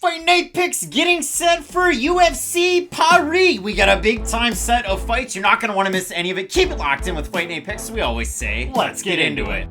Fight Night Picks getting set for UFC Paris. We got a big time set of fights. You're not going to want to miss any of it. Keep it locked in with Fight Night Picks. We always say, let's get into it.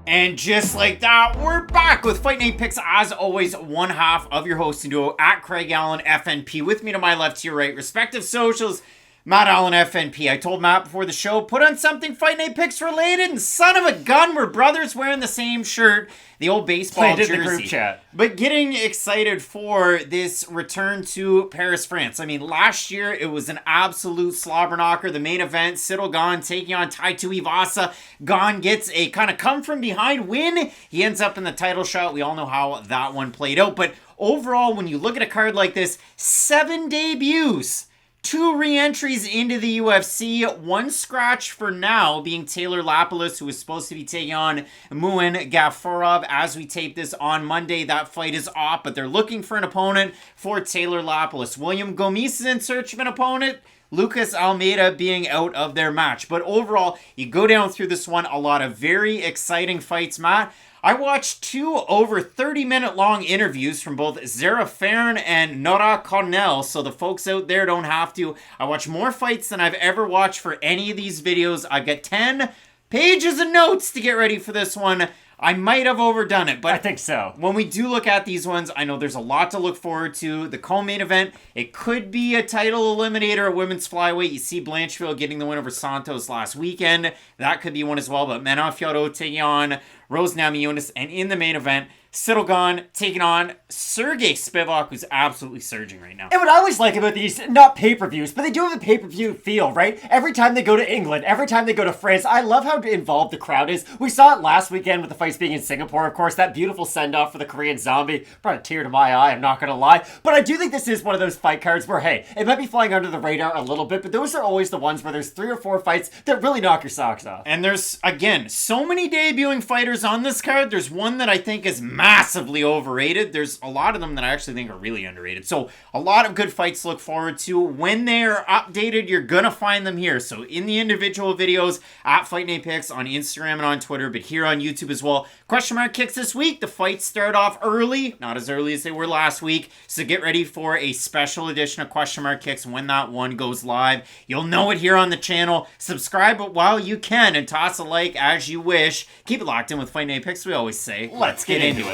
And just like that, we're back with Fight Night Picks. As always, one half of your hosting duo at Craig Allen FNP. With me to my left, to your right, respective socials, Matt Allen FNP. I told Matt before the show, put on something Fight Night Picks related, and son of a gun, we're brothers wearing the same shirt, the old baseball jersey. In the group chat. But getting excited for this return to Paris, France. I mean, last year it was an absolute slobber knocker. The main event, Ciryl Gane taking on Tai Tuivasa. Gane gets a kind of come from behind win. He ends up in the title shot. We all know how that one played out. But overall, when you look at a card like this, 7 debuts. 2 re-entries into the UFC, 1 scratch for now, being Taylor Lapilus, who was supposed to be taking on Muin Gafarov. As we tape this on Monday, that fight is off, but they're looking for an opponent for Taylor Lapilus. William Gomis is in search of an opponent. Lucas Almeida being out of their match. But overall, you go down through this one, a lot of very exciting fights, Matt. I watched 2 over 30-minute long interviews from both Zarah Fairn and Nora Cornolle, so the folks out there don't have to. I watched more fights than I've ever watched for any of these videos. I've got 10 pages of notes to get ready for this one. I might have overdone it, but I think so. When we do look at these ones, I know there's a lot to look forward to. The co-main event, it could be a title eliminator at women's flyweight. You see Blanchfield getting the win over Santos last weekend. That could be one as well, but Manon Fiorot taking on Rose Namajunas, and in the main event, Ciryl Gane taking on Serghei Spivac, who's absolutely surging right now. And what I always like about these, not pay-per-views, but they do have a pay-per-view feel, right? Every time they go to England, every time they go to France, I love how involved the crowd is. We saw it last weekend with the fights being in Singapore, of course, that beautiful send-off for the Korean Zombie brought a tear to my eye, I'm not gonna lie. But I do think this is one of those fight cards where, hey, it might be flying under the radar a little bit, but those are always the ones where there's 3 or 4 fights that really knock your socks off. And there's, again, so many debuting fighters on this card. There's one that I think is massively overrated. There's a lot of them that I actually think are really underrated. So a lot of good fights to look forward to. When they're updated, you're gonna find them here. So in the individual videos at Fight Night Picks on Instagram and on Twitter, but here on YouTube as well. Question mark kicks this week. The fights start off early, not as early as they were last week. So get ready for a special edition of Question mark kicks when that one goes live. You'll know it here on the channel. Subscribe while you can and toss a like as you wish. Keep it locked in with Fight Night Picks. We always say, let's get into it.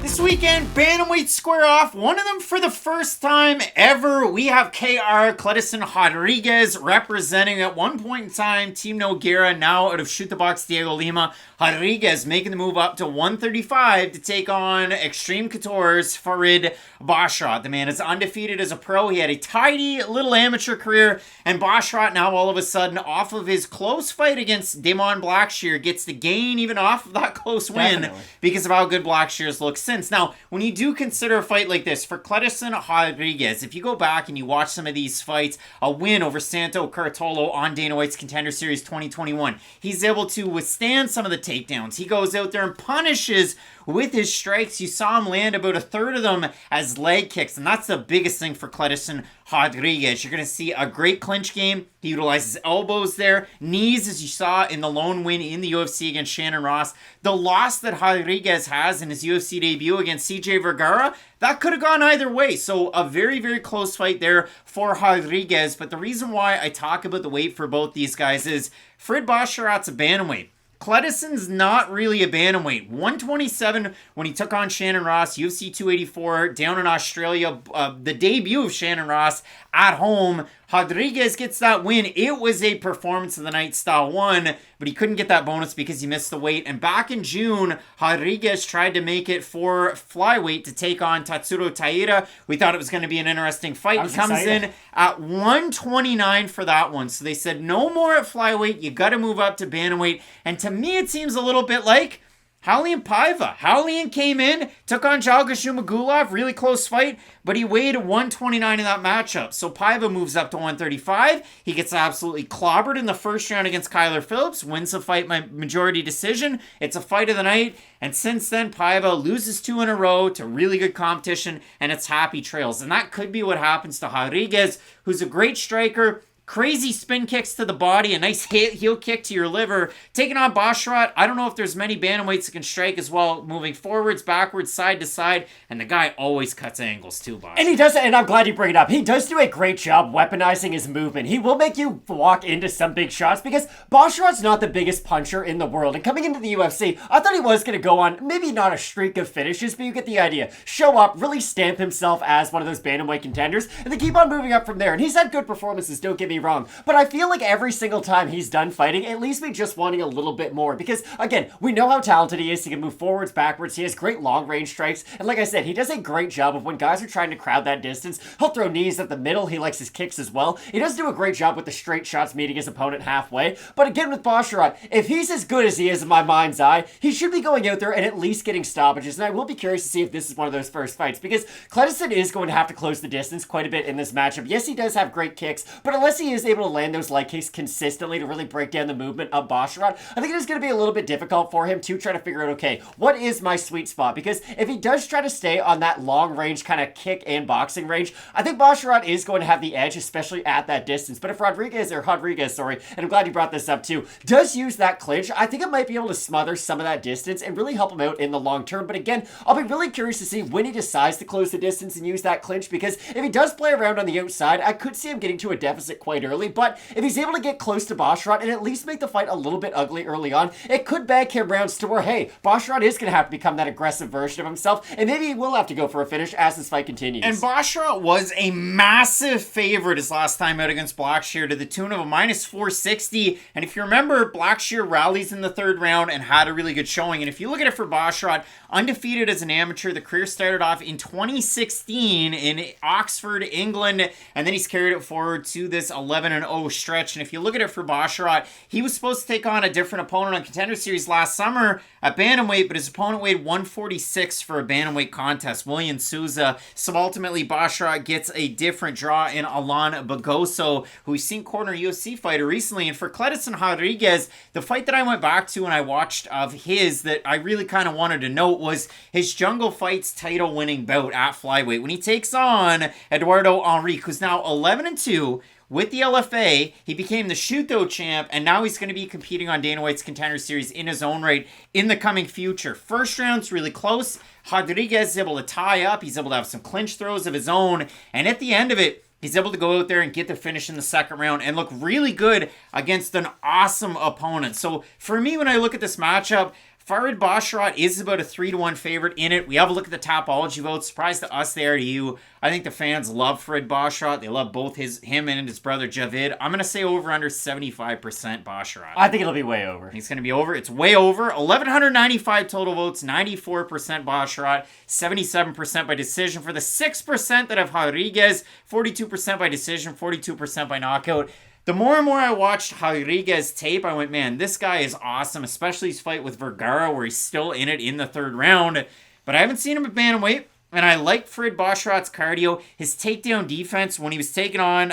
This weekend, bantamweight square off. One of them for the first time ever. We have KR Kleydson Rodrigues representing at one point in time Team Nogueira, now out of Shoot the Box Diego Lima. Rodrigues making the move up to 135 to take on Extreme Couture's Farid Basharat. The man is undefeated as a pro. He had a tidy little amateur career, and Basharat now all of a sudden off of his close fight against Damon Blackshear gets to gain even off of that close win. Definitely. Because of how good Blackshear's looked since. Now, when you do consider a fight like this, for Kleydson Rodrigues, if you go back and you watch some of these fights, a win over Santo Curatolo on Dana White's Contender Series 2021, he's able to withstand some of the takedowns. He goes out there and punishes with his strikes. You saw him land about 1/3 of them as leg kicks, and that's the biggest thing for Kleydson Rodrigues. You're going to see a great clinch game. He utilizes elbows there, knees, as you saw in the lone win in the UFC against Shannon Ross. The loss that Rodrigues has in his UFC debut against CJ Vergara, that could have gone either way. So a very, very close fight there for Rodrigues. But the reason why I talk about the weight for both these guys is Farid Basharat's a bantamweight. Kleidson's not really a bantamweight. 127 when he took on Shannon Ross, UFC 284 down in Australia. The debut of Shannon Ross at home. Rodrigues gets that win. It was a performance of the night style one, but he couldn't get that bonus because he missed the weight. And back in June, Rodrigues tried to make it for flyweight to take on Tatsuro Taira. We thought it was going to be an interesting fight. He comes in at 129 for that one. So they said no more at flyweight. You got to move up to bantamweight. And to me, it seems a little bit like Raulian Paiva. Raulian came in, took on Jalga Shumagulov, really close fight, but he weighed 129 in that matchup. So Paiva moves up to 135. He gets absolutely clobbered in the first round against Kyler Phillips, wins the fight by majority decision. It's a fight of the night, and since then, Paiva loses 2 in a row to really good competition, and it's happy trails. And that could be what happens to Rodrigues, who's a great striker, crazy spin kicks to the body, a nice heel kick to your liver. Taking on Basharat, I don't know if there's many bantamweights that can strike as well, moving forwards, backwards, side to side, and the guy always cuts angles too, Basharat. And he does it, and I'm glad you bring it up. He does do a great job weaponizing his movement. He will make you walk into some big shots because Basharat's not the biggest puncher in the world. And coming into the UFC, I thought he was going to go on maybe not a streak of finishes, but you get the idea. Show up, really stamp himself as one of those bantamweight contenders, and then keep on moving up from there. And he's had good performances, don't get me wrong. But I feel like every single time he's done fighting, it leaves me just wanting a little bit more. Because, again, we know how talented he is. He can move forwards, backwards. He has great long-range strikes. And like I said, he does a great job of when guys are trying to crowd that distance, he'll throw knees at the middle. He likes his kicks as well. He does do a great job with the straight shots meeting his opponent halfway. But again, with Basharat, if he's as good as he is in my mind's eye, he should be going out there and at least getting stoppages. And I will be curious to see if this is one of those first fights, because Kleydson is going to have to close the distance quite a bit in this matchup. Yes, he does have great kicks, but unless he is able to land those leg kicks consistently to really break down the movement of Basharat, I think it is going to be a little bit difficult for him to try to figure out, okay, what is my sweet spot? Because if he does try to stay on that long range kind of kick and boxing range, I think Basharat is going to have the edge, especially at that distance. But if Rodrigues, and I'm glad you brought this up too, does use that clinch, I think it might be able to smother some of that distance and really help him out in the long term. But again, I'll be really curious to see when he decides to close the distance and use that clinch, because if he does play around on the outside, I could see him getting to a deficit quite early. But if he's able to get close to Basharat and at least make the fight a little bit ugly early on, it could bag him rounds to where, hey, Basharat is going to have to become that aggressive version of himself, and maybe he will have to go for a finish as this fight continues. And Basharat was a massive favorite his last time out against Blackshear to the tune of a minus 460. And if you remember, Blackshear rallies in the third round and had a really good showing. And if you look at it for Basharat, undefeated as an amateur, the career started off in 2016 in Oxford, England, and then he's carried it forward to this 11-0 stretch. And if you look at it for Basharat, he was supposed to take on a different opponent on Contender Series last summer at bantamweight, but his opponent weighed 146 for a bantamweight contest, William Souza. So ultimately, Basharat gets a different draw in Alan Bagoso, who we've seen corner UFC fighter recently. And for Kleydson Rodrigues, the fight that I went back to and I watched of his that I really kind of wanted to note was his Jungle Fights title winning bout at flyweight when he takes on Eduardo Henrique, who's now 11-2. With the LFA, he became the Shuto champ, and now he's going to be competing on Dana White's Contender Series in his own right in the coming future. First round's really close. Rodrigues is able to tie up. He's able to have some clinch throws of his own, and at the end of it, he's able to go out there and get the finish in the second round and look really good against an awesome opponent. So for me, when I look at this matchup, Farid Basharat is about a 3-1 favorite in it. We have a look at the Tapology votes. Surprise to us, they are to you. I think the fans love Farid Basharat. They love both him and his brother Javid. I'm going to say over under 75% Basharat. I think it'll be way over. It's going to be over. It's way over. 1,195 total votes, 94% Basharat, 77% by decision. For the 6% that have Rodrigues, 42% by decision, 42% by knockout. The more and more I watched Rodrigues tape, I went, man, this guy is awesome, especially his fight with Vergara, where he's still in it in the third round. But I haven't seen him at bantamweight, and I like Farid Basharat's cardio. His takedown defense, when he was taking on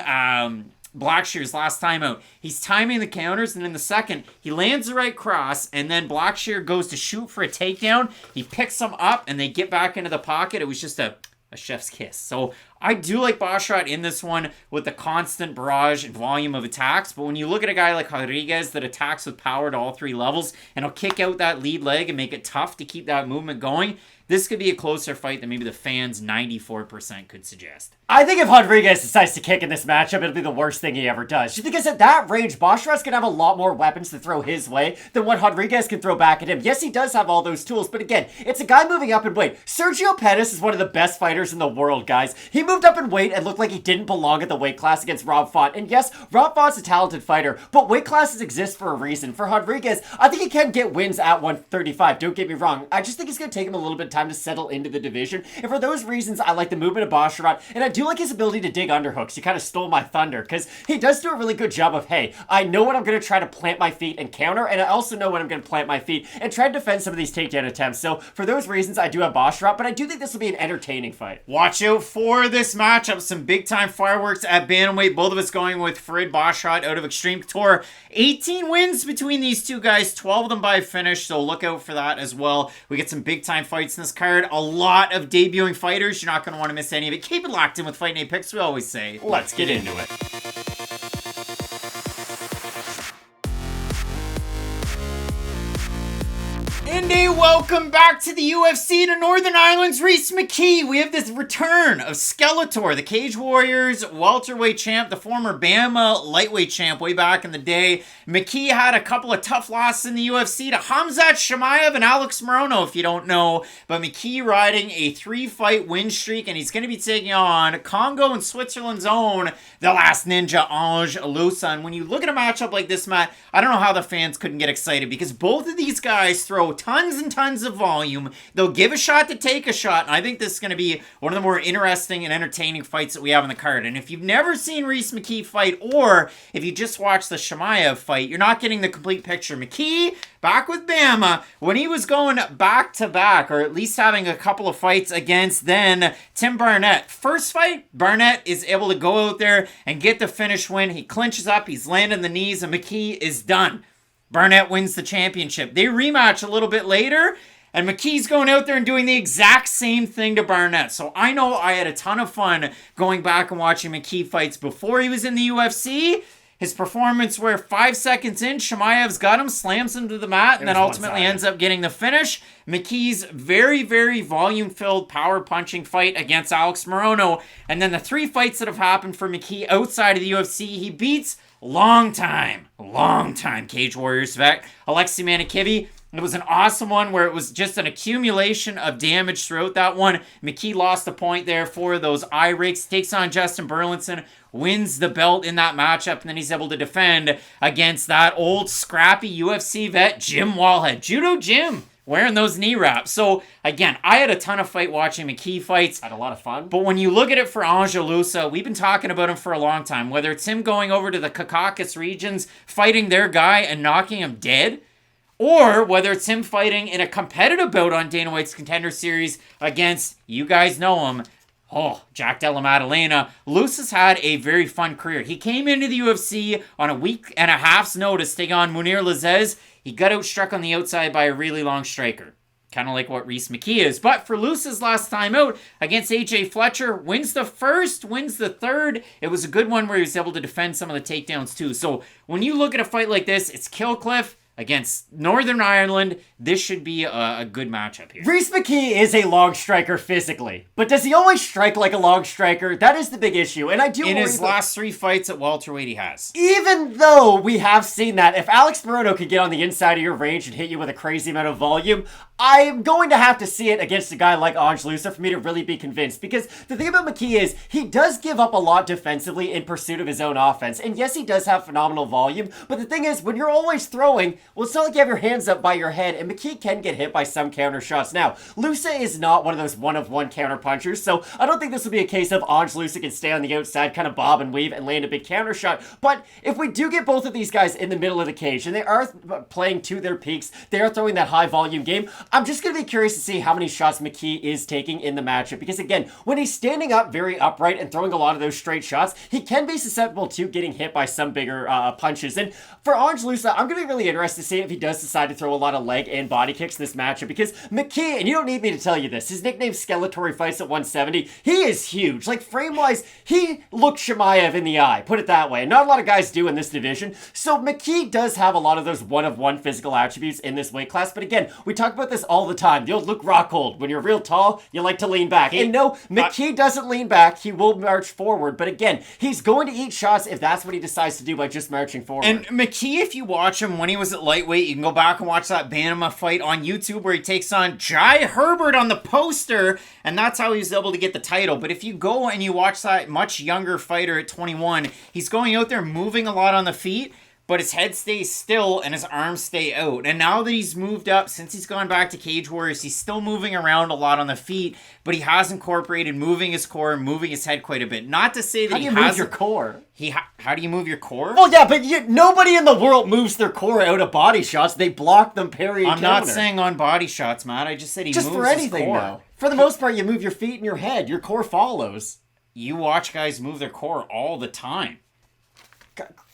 Blackshear's last time out, he's timing the counters, and in the second, he lands the right cross, and then Blackshear goes to shoot for a takedown. He picks them up, and they get back into the pocket. It was just a chef's kiss. So I do like Basharat in this one with the constant barrage and volume of attacks. But when you look at a guy like Rodrigues that attacks with power to all three levels and he'll kick out that lead leg and make it tough to keep that movement going, this could be a closer fight than maybe the fans' 94% could suggest. I think if Rodrigues decides to kick in this matchup, it'll be the worst thing he ever does. Just because at that range, Basharat's going to have a lot more weapons to throw his way than what Rodrigues can throw back at him. Yes, he does have all those tools, but again, it's a guy moving up in weight. Sergio Pettis is one of the best fighters in the world, guys. He moved up in weight and looked like he didn't belong at the weight class against Rob Font. And yes, Rob Font's a talented fighter, but weight classes exist for a reason. For Rodrigues, I think he can get wins at 135. Don't get me wrong. I just think it's going to take him a little bit of time to settle into the division. And for those reasons, I like the movement of Basharat, and I do like his ability to dig underhooks. You kind of stole my thunder, because he does do a really good job of, hey, I know when I'm going to try to plant my feet and counter, and I also know when I'm going to plant my feet and try to defend some of these takedown attempts. So for those reasons, I do have Basharat, but I do think this will be an entertaining fight. Watch out for this matchup. Some big-time fireworks at bantamweight. Both of us going with Farid Basharat out of Extreme Couture. 18 wins between these two guys, 12 of them by finish, so look out for that as well. We get some big-time fights in this card. A lot of debuting fighters. You're not going to want to miss any of it. Keep it locked in with Fight Night Picks, we always say. Let's get into it. And a welcome back to the UFC to Northern Ireland's Rhys McKee. We have this return of Skeletor, the Cage Warriors welterweight champ, the former Bama lightweight champ way back in the day. McKee had a couple of tough losses in the UFC to Khamzat Chimaev and Alex Morono, if you don't know. But McKee riding a 3-fight win streak, and he's going to be taking on Congo and Switzerland's own, the last ninja, Ange Loosa. And when you look at a matchup like this, Matt, I don't know how the fans couldn't get excited, because both of these guys throw tons and tons of volume. They'll give a shot to take a shot, and I think this is going to be one of the more interesting and entertaining fights that we have on the card. And if you've never seen Rhys McKee fight, or if you just watched the Chimaev fight, you're not getting the complete picture. McKee, back with Bama, when he was going back-to-back, or at least having a couple of fights against then Tim Barnett. First fight, Barnett is able to go out there and get the finish win. He clinches up, he's landing the knees, and McKee is done. Barnett wins the championship. They rematch a little bit later, and McKee's going out there and doing the exact same thing to Barnett. So I know I had a ton of fun going back and watching McKee fights before he was in the UFC. His performance where 5 seconds in, Chimaev's got him, slams him to the mat, and then ultimately ends up getting the finish. McKee's very, very volume-filled, power-punching fight against Alex Morono. And then the 3 fights that have happened for McKee outside of the UFC, he beats long-time Cage Warriors vet Alexei Manikivi. It was an awesome one where it was just an accumulation of damage throughout that one. McKee lost a point there for those eye rakes, takes on Justin Burlinson, wins the belt in that matchup, and then he's able to defend against that old scrappy UFC vet, Jim Wallhead. Judo Jim, wearing those knee wraps. So, again, I had a ton of fight watching McKee fights. Had a lot of fun. But when you look at it for Ange Loosa, we've been talking about him for a long time. Whether it's him going over to the Caucasus regions, fighting their guy and knocking him dead, or whether it's him fighting in a competitive bout on Dana White's Contender Series against, you guys know him, Jack Della Maddalena. Loosa's had a very fun career. He came into the UFC on a week and a half's notice, taking on Munir Lazez. He got outstruck on the outside by a really long striker. Kind of like what Rhys McKee is. But for Loosa's last time out against AJ Fletcher, wins the first, wins the third. It was a good one where he was able to defend some of the takedowns too. So when you look at a fight like this, it's Killcliff against Northern Ireland. This should be a good matchup here. Rhys McKee is a long striker physically, but does he always strike like a long striker? That is the big issue, and I do in his last 3 fights at welterweight he has. Even though we have seen that, if Alex Morono could get on the inside of your range and hit you with a crazy amount of volume, I'm going to have to see it against a guy like Ange Loosa for me to really be convinced. Because the thing about McKee is, he does give up a lot defensively in pursuit of his own offense. And yes, he does have phenomenal volume, but the thing is, when you're always throwing, well, it's not like you have your hands up by your head, and McKee can get hit by some counter shots. Now, Loosa is not one of those one-of-one counter punchers, so I don't think this will be a case of Ange Loosa can stay on the outside, kind of bob and weave, and land a big counter shot. But if we do get both of these guys in the middle of the cage, and they are playing to their peaks, they are throwing that high-volume game, I'm just going to be curious to see how many shots McKee is taking in the matchup, because again, when he's standing up very upright and throwing a lot of those straight shots, he can be susceptible to getting hit by some bigger punches. And for Ange Loosa, I'm going to be really interested to see if he does decide to throw a lot of leg and body kicks in this matchup, because McKee, and you don't need me to tell you this, his nickname Skeletor, he fights at 170, he is huge. Like, frame-wise, he looked Chimaev in the eye, put it that way. Not a lot of guys do in this division, so McKee does have a lot of those one-of-one physical attributes in this weight class, but again, we talk about this all the time. The old Luke Rockhold, when you're real tall, you like to lean back. And no, McKee doesn't lean back, he will march forward, but again, he's going to eat shots if that's what he decides to do by just marching forward. And McKee, if you watch him when he was at lightweight, you can go back and watch that Banama fight on YouTube where he takes on Jai Herbert on the poster, and that's how he was able to get the title. But if you go and you watch that much younger fighter at 21, he's going out there moving a lot on the feet, but his head stays still and his arms stay out. And now that he's moved up, since he's gone back to Cage Warriors, he's still moving around a lot on the feet, but he has incorporated moving his core and moving his head quite a bit. Not to say that how do you move your core? How do you move your core? Well, yeah, but nobody in the world moves their core out of body shots. They block them, parry, and I'm not saying on body shots, Matt. I just said he just moves for anything, his core. though. For the most part, you move your feet and your head. Your core follows. You watch guys move their core all the time.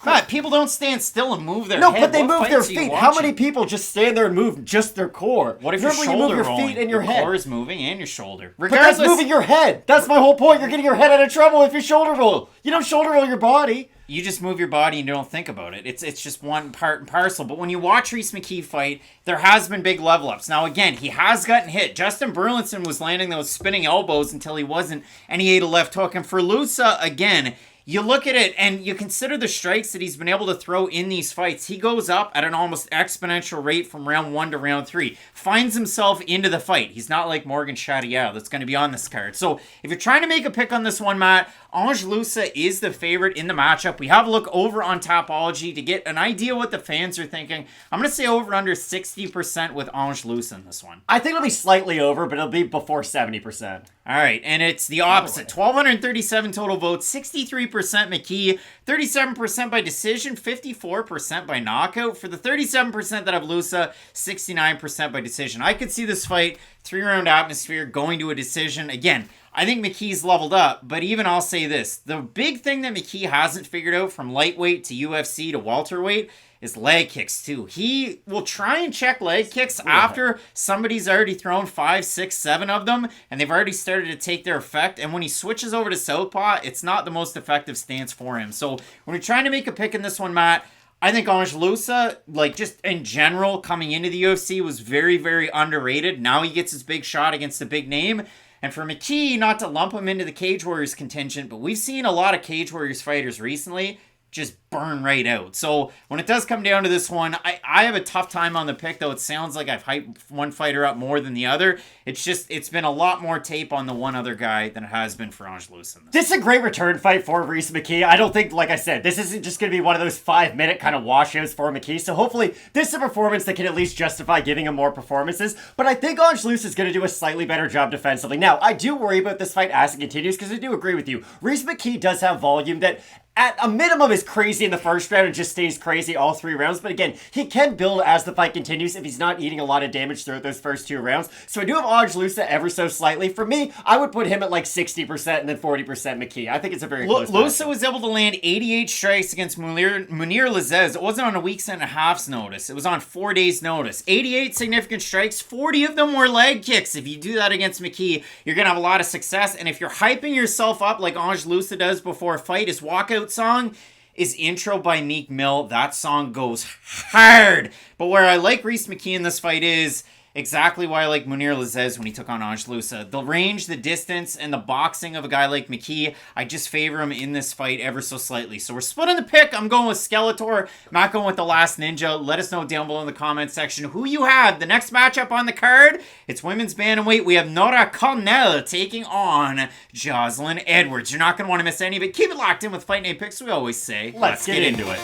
Matt, people don't stand still and move their No, head. but they What move their fights are you feet. How watching? many people just stand there and move just their core? What if Normally your you shoulder move your rolling? feet and your head? core is moving and your shoulder. But that's moving your head. That's my whole point. You're getting your head out of trouble if you shoulder roll. You don't shoulder roll your body. You just move your body and you don't think about it. It's just one part and parcel. But when you watch Rhys McKee fight, there has been big level ups. Now, again, he has gotten hit. Justin Burlinson was landing those spinning elbows until he wasn't, and he ate a left hook. And for Loosa, again, you look at it and you consider the strikes that he's been able to throw in these fights. He goes up at an almost exponential rate from round 1 to round 3. Finds himself into the fight. He's not like Morgan Charriere that's going to be on this card. So if you're trying to make a pick on this one, Matt, Ange Loosa is the favorite in the matchup. We have a look over on Tapology to get an idea what the fans are thinking. I'm going to say over under 60% with Ange Loosa in this one. I think it'll be slightly over, but it'll be before 70%. All right, and it's the opposite. 1,237 total votes, 63% McKee, 37% by decision, 54% by knockout. For the 37% that have Loosa, 69% by decision. I could see this fight, 3-round atmosphere, going to a decision. Again, I think McKee's leveled up, but even I'll say this. The big thing that McKee hasn't figured out from lightweight to UFC to welterweight is leg kicks too. He will try and check leg kicks after somebody's already thrown 5, 6, 7 of them, and they've already started to take their effect. And when he switches over to southpaw, it's not the most effective stance for him. So when you're trying to make a pick in this one, Matt, I think Ange Loosa, like just in general, coming into the UFC was very, very underrated. Now he gets his big shot against a big name. And for McKee, not to lump him into the Cage Warriors contingent, but we've seen a lot of Cage Warriors fighters recently just burn right out. So when it does come down to this one, I have a tough time on the pick, though it sounds like I've hyped one fighter up more than the other. It's been a lot more tape on the one other guy than it has been for Ange Loosa. This is a great return fight for Rhys McKee. I don't think, like I said, this isn't just going to be one of those 5-minute kind of washouts for McKee. So hopefully this is a performance that can at least justify giving him more performances. But I think Ange Loosa is going to do a slightly better job defensively. Now, I do worry about this fight as it continues because I do agree with you. Rhys McKee does have volume that at a minimum is crazy in the first round and just stays crazy all 3 rounds. But again, he can build as the fight continues if he's not eating a lot of damage throughout those first 2 rounds. So I do have Ange Loosa ever so slightly. For me, I would put him at like 60% and then 40% McKee. I think it's a very close Loosa was able to land 88 strikes against Munir Lazzez. It wasn't on a week's and a half's notice. It was on 4 days' notice. 88 significant strikes, 40 of them were leg kicks. If you do that against McKee, you're going to have a lot of success. And if you're hyping yourself up like Ange Loosa does before a fight, his walkout song is Intro by Meek Mill. That song goes hard. But where I like Rhys McKee in this fight is exactly why I like Munir Lazzez when he took on Ange Loosa. The range, the distance, and the boxing of a guy like McKee, I just favor him in this fight ever so slightly. So we're splitting the pick. I'm going with Skeletor, not going with the Last Ninja. Let us know down below in the comment section who you have. The next matchup on the card, it's women's bantamweight. We have Nora Cornolle taking on Joselyne Edwards. You're not going to want to miss any of it. Keep it locked in with Fight Night Picks. We always say, let's get into it.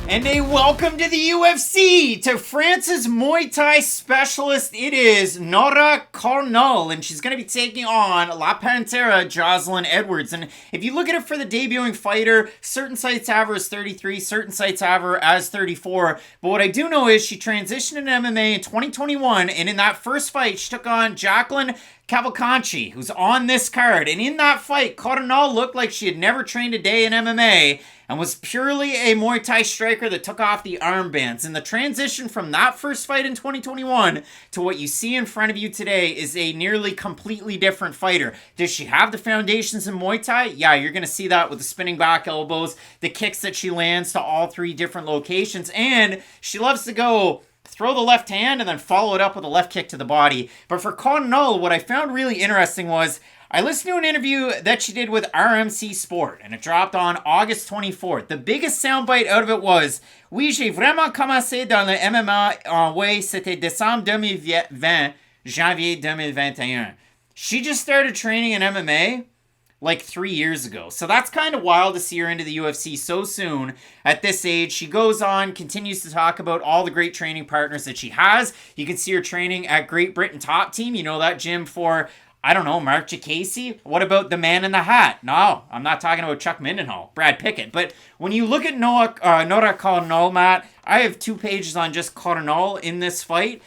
And a welcome to the UFC, to France's Muay Thai specialist. It is Nora Cornolle, and she's going to be taking on La Pantera, Joselyne Edwards. And if you look at it for the debuting fighter, certain sites have her as 33, certain sites have her as 34. But what I do know is she transitioned into MMA in 2021, and in that first fight, she took on Jacqueline Cavalcanti, who's on this card. And in that fight, Cornolle looked like she had never trained a day in MMA and was purely a Muay Thai striker that took off the armbands. And the transition from that first fight in 2021 to what you see in front of you today is a nearly completely different fighter. Does she have the foundations in Muay Thai? Yeah, you're going to see that with the spinning back elbows, the kicks that she lands to all 3 different locations, and she loves to go throw the left hand and then follow it up with a left kick to the body. But for Cornolle, what I found really interesting was I listened to an interview that she did with RMC Sport, and it dropped on August 24th. The biggest soundbite out of it was, "Oui, j'ai vraiment commencé dans le MMA, ouais, c'était décembre 2020, janvier 2021. She just started training in MMA like 3 years ago. So that's kind of wild to see her into the UFC so soon at this age. She goes on, continues to talk about all the great training partners that she has. You can see her training at Great Britain Top Team. You know that gym for, I don't know, Mark Jacasey? What about the man in the hat? No, I'm not talking about Chuck Mindenhall, Brad Pickett. But when you look at Nora Cornolle, Matt, I have 2 pages on just Cornolle in this fight.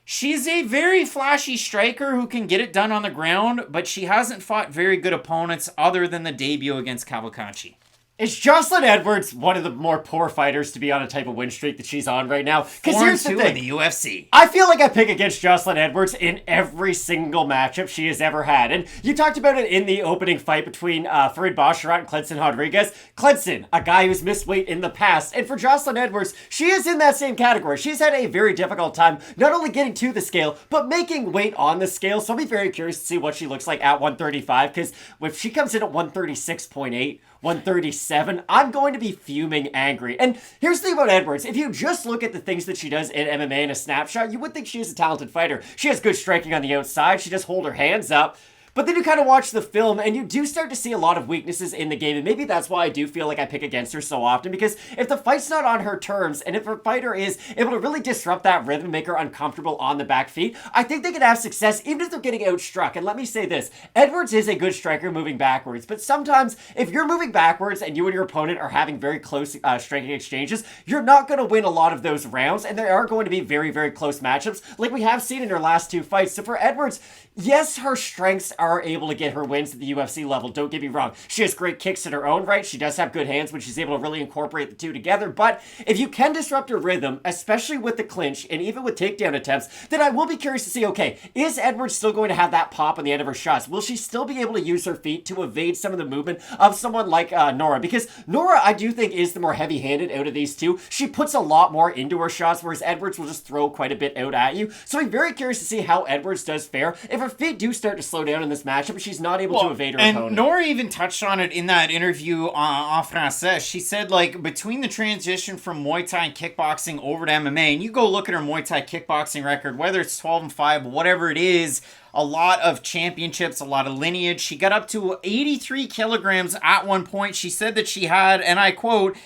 She's a very flashy striker who can get it done on the ground, but she hasn't fought very good opponents other than the debut against Cavalcanti. Is Joselyne Edwards one of the more poor fighters to be on a type of win streak that she's on right now? Because here's the thing. In the UFC. I feel like I pick against Joselyne Edwards in every single matchup she has ever had. And you talked about it in the opening fight between Farid Basharat and Kleydson Rodrigues. Kleydson, a guy who's missed weight in the past. And for Joselyne Edwards, she is in that same category. She's had a very difficult time not only getting to the scale, but making weight on the scale. So I'll be very curious to see what she looks like at 135. Because if she comes in at 136.8, 137, I'm going to be fuming angry. And here's the thing about Edwards. If you just look at the things that she does in MMA in a snapshot, you would think she is a talented fighter. She has good striking on the outside. She just hold her hands up. But then you kind of watch the film and you do start to see a lot of weaknesses in the game. And maybe that's why I do feel like I pick against her so often. Because if the fight's not on her terms and if her fighter is able to really disrupt that rhythm, make her uncomfortable on the back feet, I think they can have success even if they're getting outstruck. And let me say this, Edwards is a good striker moving backwards. But sometimes if you're moving backwards and you and your opponent are having very close striking exchanges, you're not going to win a lot of those rounds. And there are going to be very, very close matchups like we have seen in her last two fights. So for Edwards, yes, her strengths are able to get her wins at the UFC level. Don't get me wrong. She has great kicks in her own right. She does have good hands when she's able to really incorporate the two together. But if you can disrupt her rhythm, especially with the clinch and even with takedown attempts, then I will be curious to see, okay, is Edwards still going to have that pop on the end of her shots? Will she still be able to use her feet to evade some of the movement of someone like Nora? Because Nora, I do think, is the more heavy-handed out of these two. She puts a lot more into her shots, whereas Edwards will just throw quite a bit out at you. So I'm very curious to see how Edwards does fare. If her feet do start to slow down in this matchup, she's not able to evade her opponent. And Nora even touched on it in that interview en français. She said, like, between the transition from Muay Thai and kickboxing over to MMA, and you go look at her Muay Thai kickboxing record, whether it's 12-5, whatever it is, a lot of championships, a lot of lineage. She got up to 83 kilograms at one point. She said that she had, and I quote,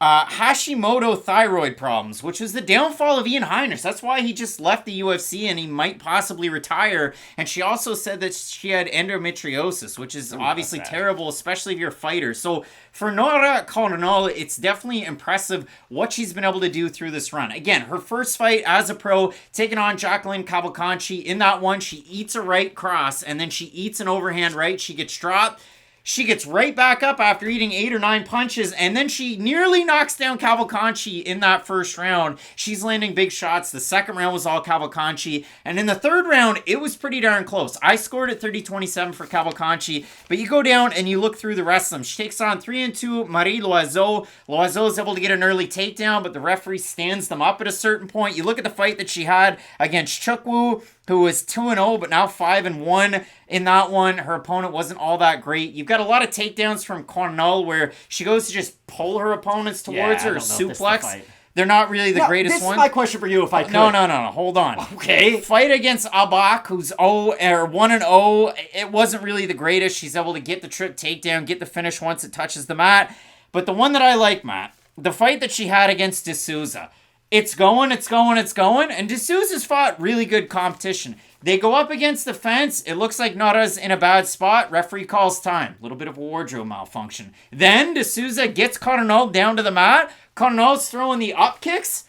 Hashimoto thyroid problems, which was the downfall of Ian Heinisch. That's why he just left the UFC and he might possibly retire. And she also said that she had endometriosis, which is obviously terrible, especially if you're a fighter. So for Nora Cornolle, it's definitely impressive what she's been able to do through this run. Again, her first fight as a pro, taking on Jacqueline Cavalcanti. In that one, she eats a right cross and then she eats an overhand right. She gets dropped. She gets right back up after eating 8 or 9 punches, and then she nearly knocks down Cavalcanti in that first round. She's landing big shots. The second round was all Cavalcanti, and in the third round, it was pretty darn close. I scored at 30-27 for Cavalcanti, but you go down and you look through the rest of them. She takes on 3-2 Marie Loiseau. Loiseau is able to get an early takedown, but the referee stands them up at a certain point. You look at the fight that she had against Chukwu, who was 2-0, but now 5-1 in that one. Her opponent wasn't all that great. You've got a lot of takedowns from Cornolle where she goes to just pull her opponents towards her, suplex. They're not really the greatest this one. This is my question for you, if I could. No. Hold on. Okay. Fight against Abak, who's 1-0. It wasn't really the greatest. She's able to get the trip takedown, get the finish once it touches the mat. But the one that I like, Matt, the fight that she had against D'Souza, it's going, and D'Souza's fought really good competition. They go up against the fence. It looks like Nora's in a bad spot. Referee calls time. A little bit of a wardrobe malfunction. Then D'Souza gets Cornolle down to the mat. Cornolle's throwing the up kicks,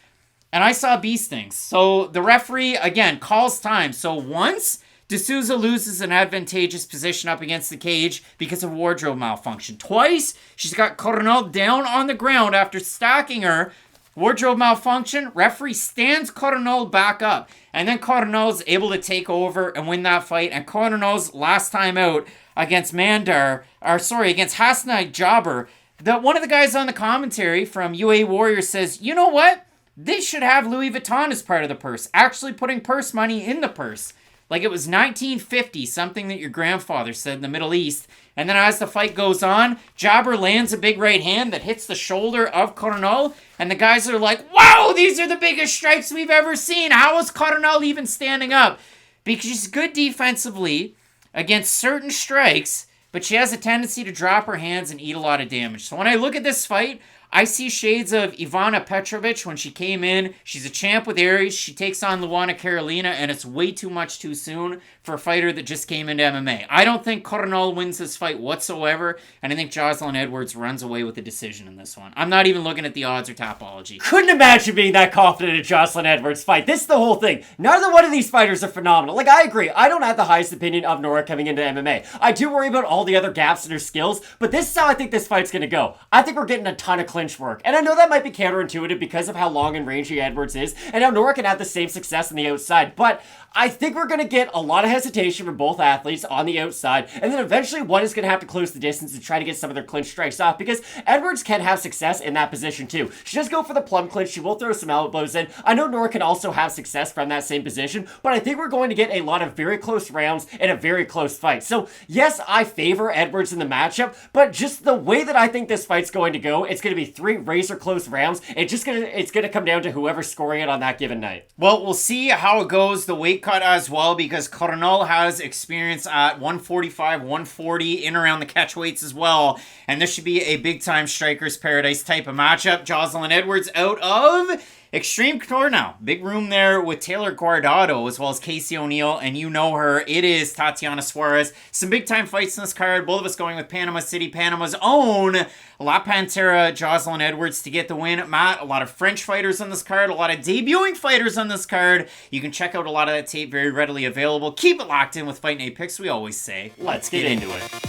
and I saw bee stings. So the referee, again, calls time. So once D'Souza loses an advantageous position up against the cage because of wardrobe malfunction. Twice, she's got Cornolle down on the ground after stacking her. Wardrobe malfunction, referee stands Cornolle back up. And then Cornolle's able to take over and win that fight. And Cornolle's last time out against against Hasnai Jabber, one of the guys on the commentary from UA Warriors says, you know what? They should have Louis Vuitton as part of the purse. Actually putting purse money in the purse. Like it was 1950, something that your grandfather said in the Middle East. And then as the fight goes on, Jabber lands a big right hand that hits the shoulder of Cornolle. And the guys are like, wow, these are the biggest strikes we've ever seen. How is Cornolle even standing up? Because she's good defensively against certain strikes, but she has a tendency to drop her hands and eat a lot of damage. So when I look at this fight, I see shades of Ivana Petrovic when she came in. She's a champ with Aries. She takes on Luana Carolina, and it's way too much too soon for a fighter that just came into MMA. I don't think Cornolle wins this fight whatsoever, and I think Joselyne Edwards runs away with the decision in this one. I'm not even looking at the odds or Tapology. Couldn't imagine being that confident in Joselyne Edwards' fight. This is the whole thing. Neither one of these fighters are phenomenal. Like, I agree. I don't have the highest opinion of Nora coming into MMA. I do worry about all the other gaps in her skills, but this is how I think this fight's going to go. I think we're getting a ton of clinch work. And I know that might be counterintuitive because of how long and rangy Edwards is and how Nora can have the same success on the outside. But I think we're going to get a lot of hesitation from both athletes on the outside. And then eventually one is going to have to close the distance and try to get some of their clinch strikes off because Edwards can have success in that position too. She does go for the plum clinch. She will throw some elbows in. I know Nora can also have success from that same position, but I think we're going to get a lot of very close rounds and a very close fight. So yes, I favor Edwards in the matchup, but just the way that I think this fight's going to go, it's going to be 3 razor close rounds. It's going to come down to whoever's scoring it on that given night. Well, we'll see how it goes the weight cut as well because Cornolle has experience at 145, 140 in around the catch weights as well. And this should be a big time Strikers Paradise type of matchup. Joselyne Edwards out of Extreme Couture now. Big room there with Taylor Guardado as well as Casey O'Neill, and you know her. It is Tatiana Suarez. Some big time fights in this card. Both of us going with Panama City, Panama's own La Pantera, Joselyne Edwards to get the win. Matt, a lot of French fighters on this card, a lot of debuting fighters on this card. You can check out a lot of that tape very readily available. Keep it locked in with Fight Night Picks. We always say, let's get into it.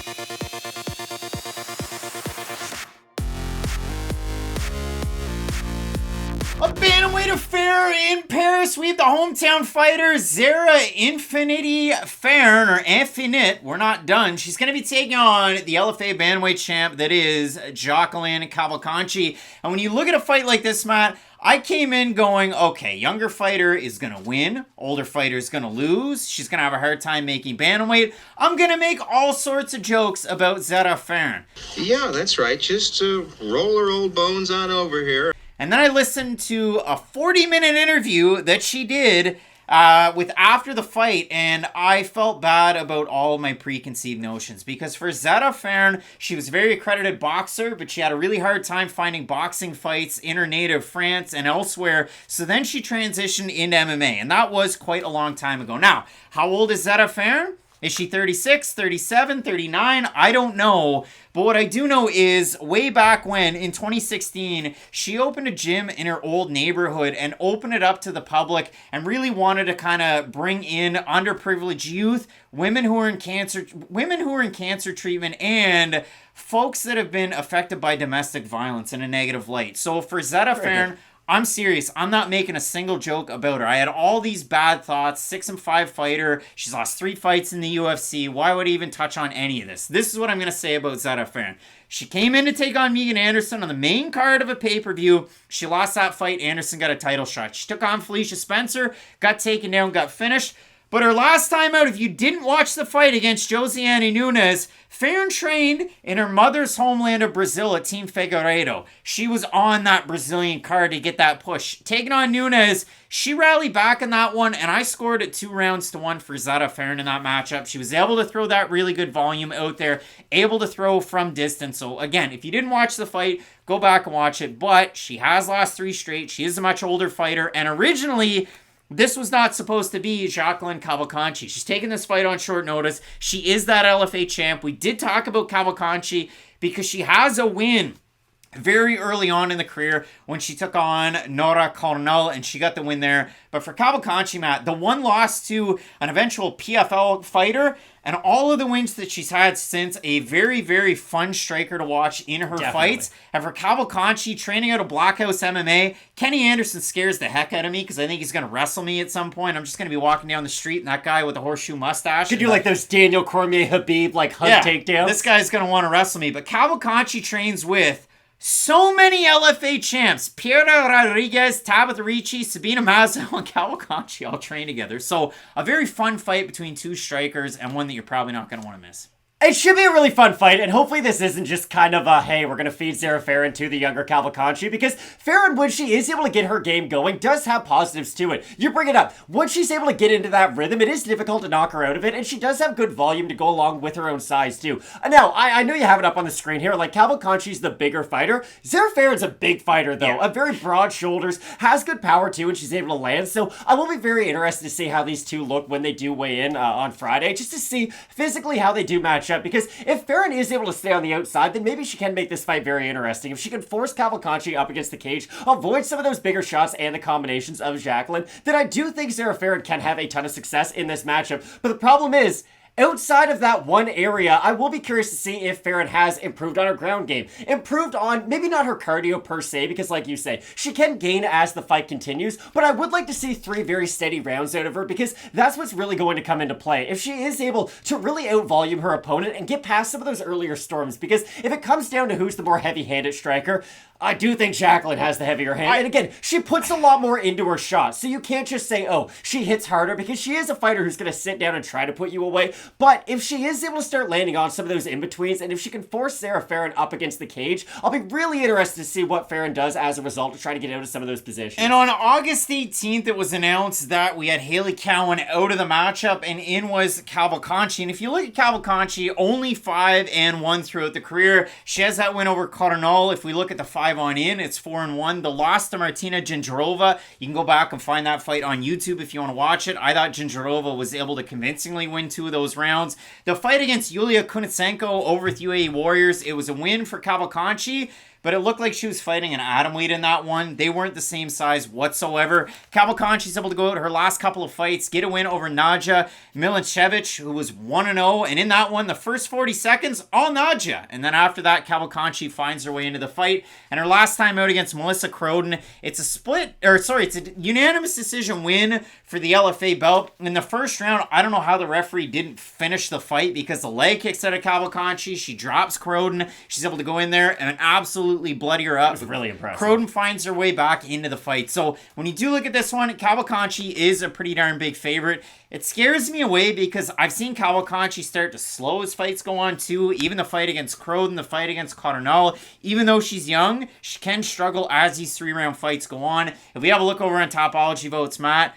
A bantamweight affair in Paris. We have the hometown fighter, Zarah Infinity Fairn, or Infinite. We're not done. She's going to be taking on the LFA bantamweight champ that is Jacqueline Cavalcanti. And when you look at a fight like this, Matt, I came in going, okay, younger fighter is going to win. Older fighter is going to lose. She's going to have a hard time making bantamweight. I'm going to make all sorts of jokes about Zarah Fairn. Yeah, that's right. Just roll her old bones on over here. And then I listened to a 40-minute interview that she did with after the fight, and I felt bad about all my preconceived notions because for Zarah Fairn, she was a very accredited boxer, but she had a really hard time finding boxing fights in her native France and elsewhere, so then she transitioned into MMA, and that was quite a long time ago. Now, how old is Zarah Fairn? Is she 36, 37, 39? I don't know. But what I do know is way back when, in 2016, she opened a gym in her old neighborhood and opened it up to the public and really wanted to kind of bring in underprivileged youth, women who are in cancer treatment, and folks that have been affected by domestic violence in a negative light. So for Zarah Fairn, I'm serious. I'm not making a single joke about her. I had all these bad thoughts. 6-5 fighter. She's lost 3 fights in the UFC. Why would I even touch on any of this? This is what I'm going to say about Zarah Fairn. She came in to take on Megan Anderson on the main card of a pay-per-view. She lost that fight. Anderson got a title shot. She took on Felicia Spencer, got taken down, got finished. But her last time out, if you didn't watch the fight against Joselyne Nunes, Fairn trained in her mother's homeland of Brazil at Team Figueiredo. She was on that Brazilian card to get that push. Taking on Nunes, she rallied back in that one, and I scored it 2-1 for Zarah Fairn in that matchup. She was able to throw that really good volume out there, able to throw from distance. So again, if you didn't watch the fight, go back and watch it. But she has lost 3 straight. She is a much older fighter, and originally this was not supposed to be Jacqueline Cavalcanti. She's taking this fight on short notice. She is that LFA champ. We did talk about Cavalcanti because she has a win very early on in the career when she took on Nora Cornolle, and she got the win there. But for Cavalcanti, Matt, the one loss to an eventual PFL fighter, and all of the wins that she's had since, a very, very fun striker to watch in her fights. And for Cavalcanti, training out of Blockhouse MMA, Kenny Anderson scares the heck out of me because I think he's going to wrestle me at some point. I'm just going to be walking down the street and that guy with the horseshoe mustache. Could do like those Daniel Cormier Habib like hug takedowns. This guy's going to want to wrestle me. But Cavalcanti trains with so many LFA champs. Piero Rodrigues, Tabitha Ricci, Sabina Mazo, and Cavalcanti all train together. So a very fun fight between 2 strikers and one that you're probably not going to want to miss. It should be a really fun fight, and hopefully this isn't just kind of a, hey, we're going to feed Zarah Fairn to the younger Cavalcanti, because Fairn, when she is able to get her game going, does have positives to it. You bring it up. Once she's able to get into that rhythm, it is difficult to knock her out of it, and she does have good volume to go along with her own size, too. Now, I know you have it up on the screen here, like, Cavalcanti's the bigger fighter. Zarah Fairn's a big fighter, though. Yeah. A very broad shoulders, has good power, too, and she's able to land, so I will be very interested to see how these two look when they do weigh in on Friday, just to see physically how they do match up, because if Fairn is able to stay on the outside, then maybe she can make this fight very interesting. If she can force Cavalcanti up against the cage, avoid some of those bigger shots and the combinations of Jacqueline, then I do think Zarah Fairn can have a ton of success in this matchup. But the problem is, outside of that one area, I will be curious to see if Fairn has improved on her ground game. Improved on, maybe not her cardio per se, because like you say, she can gain as the fight continues, but I would like to see 3 very steady rounds out of her, because that's what's really going to come into play. If she is able to really out-volume her opponent and get past some of those earlier storms, because if it comes down to who's the more heavy-handed striker, I do think Jacqueline has the heavier hand. And again, she puts a lot more into her shots. So you can't just say, oh, she hits harder, because she is a fighter who's going to sit down and try to put you away. But if she is able to start landing on some of those in-betweens, and if she can force Zarah Fairn up against the cage, I'll be really interested to see what Fairn does as a result to try to get out of some of those positions. And on August 18th, it was announced that we had Hayley Cowan out of the matchup, and in was Cavalcanti. And if you look at Cavalcanti, only 5-1 throughout the career. She has that win over Cornolle. If we look at the 5 on in, it's 4-1. The loss to Martina Gingerova, you can go back and find that fight on YouTube if you want to watch it. I thought Gingerova was able to convincingly win 2 of those rounds. The fight against Yulia Kunitsenko over with UAE Warriors, it was a win for Cavalcanti, but it looked like she was fighting an atomweight in that one. They weren't the same size whatsoever. Cavalcanti's able to go out her last couple of fights, get a win over Nadja Milincevic, who was 1-0. And in that one, the first 40 seconds, all Nadja. And then after that, Cavalcanti finds her way into the fight. And her last time out against Melissa Croden, it's a unanimous decision win for the LFA belt. In the first round, I don't know how the referee didn't finish the fight, because the leg kicks out of Cavalcanti. She drops Croden. She's able to go in there and absolutely bloody her up. It was really impressive. Croden finds her way back into the fight. So when you do look at this one, Cavalcanti is a pretty darn big favorite. It scares me away because I've seen Cavalcanti start to slow as fights go on too. Even the fight against Croden, the fight against Cornolle, even though she's young, she can struggle as these 3-round fights go on. If we have a look over on Topology Votes, Matt,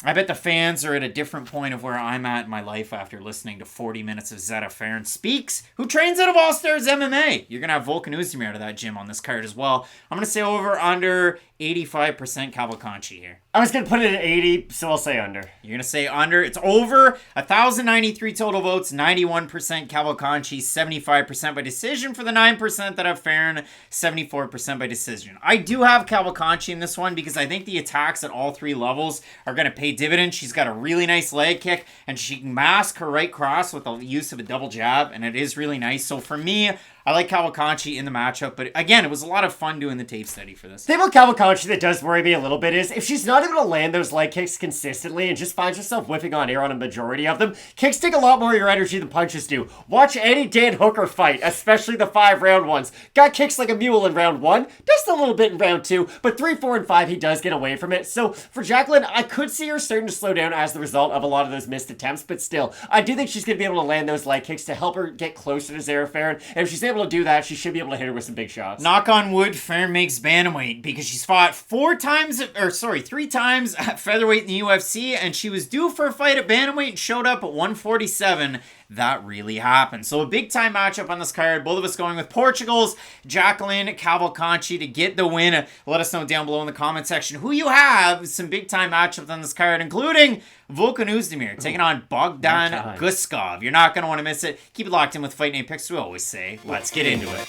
I bet the fans are at a different point of where I'm at in my life after listening to 40 minutes of Zarah Fairn Speaks, who trains out of All Stars MMA. You're going to have Volkan Oezdemir out of that gym on this card as well. I'm going to say over under 85% Cavalcanti here. I was going to put it at 80, so I'll say under. You're going to say under. It's over 1,093 total votes, 91% Cavalcanti, 75% by decision for the 9% that have Fairn, 74% by decision. I do have Cavalcanti in this one because I think the attacks at all 3 levels are going to pay dividends. She's got a really nice leg kick, and she can mask her right cross with the use of a double jab, and it is really nice. So for me, I like Cavalcanti in the matchup, but again, it was a lot of fun doing the tape study for this. The thing about Cavalcanti that does worry me a little bit is if she's not able to land those leg kicks consistently and just finds herself whipping on air on a majority of them, kicks take a lot more of your energy than punches do. Watch any Dan Hooker fight, especially the 5-round ones. Got kicks like a mule in round 1, just a little bit in round 2, but 3, 4, and 5 he does get away from it. So for Jacqueline, I could see her starting to slow down as the result of a lot of those missed attempts, but still, I do think she's going to be able to land those leg kicks to help her get closer to Zarah Fairn, and if she's able to do that, she should be able to hit her with some big shots. Knock on wood, Fairn makes bantamweight because she's fought 3 times at featherweight in the UFC, and she was due for a fight at bantamweight and showed up at 147. That really happened. So a big-time matchup on this card. Both of us going with Portugal's Jacqueline Cavalcanti to get the win. Let us know down below in the comment section who you have. Some big-time matchups on this card, including Volkan Oezdemir taking on Bogdan Guskov. You're not going to want to miss it. Keep it locked in with Fight Night Picks. We always say, let's get into it.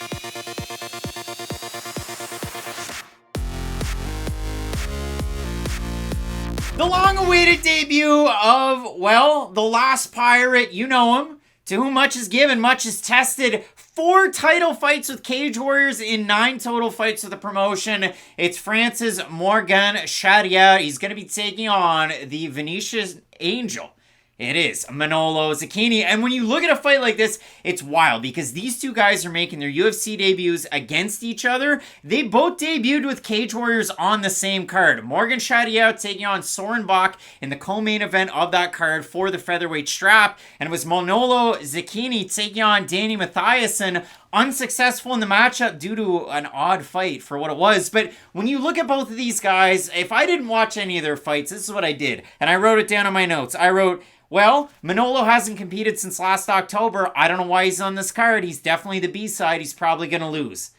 The long-awaited debut of, well, the last pirate, you know him, to whom much is given, much is tested. 4 title fights with Cage Warriors in 9 total fights with the promotion. It's France's Morgan Charriere. He's going to be taking on the Venetian Angel. It is Manolo, Zecchini, and when you look at a fight like this, it's wild because these two guys are making their UFC debuts against each other. They both debuted with Cage Warriors on the same card. Morgan Charriere taking on Soren Bach in the co-main event of that card for the featherweight strap, and it was Manolo Zecchini taking on Danny Mathiasen. Unsuccessful in the matchup due to an odd fight for what it was. But when you look at both of these guys, if I didn't watch any of their fights, this is what I did. And I wrote it down in my notes. I wrote, well, Manolo hasn't competed since last October. I don't know why he's on this card. He's definitely the B-side. He's probably going to lose.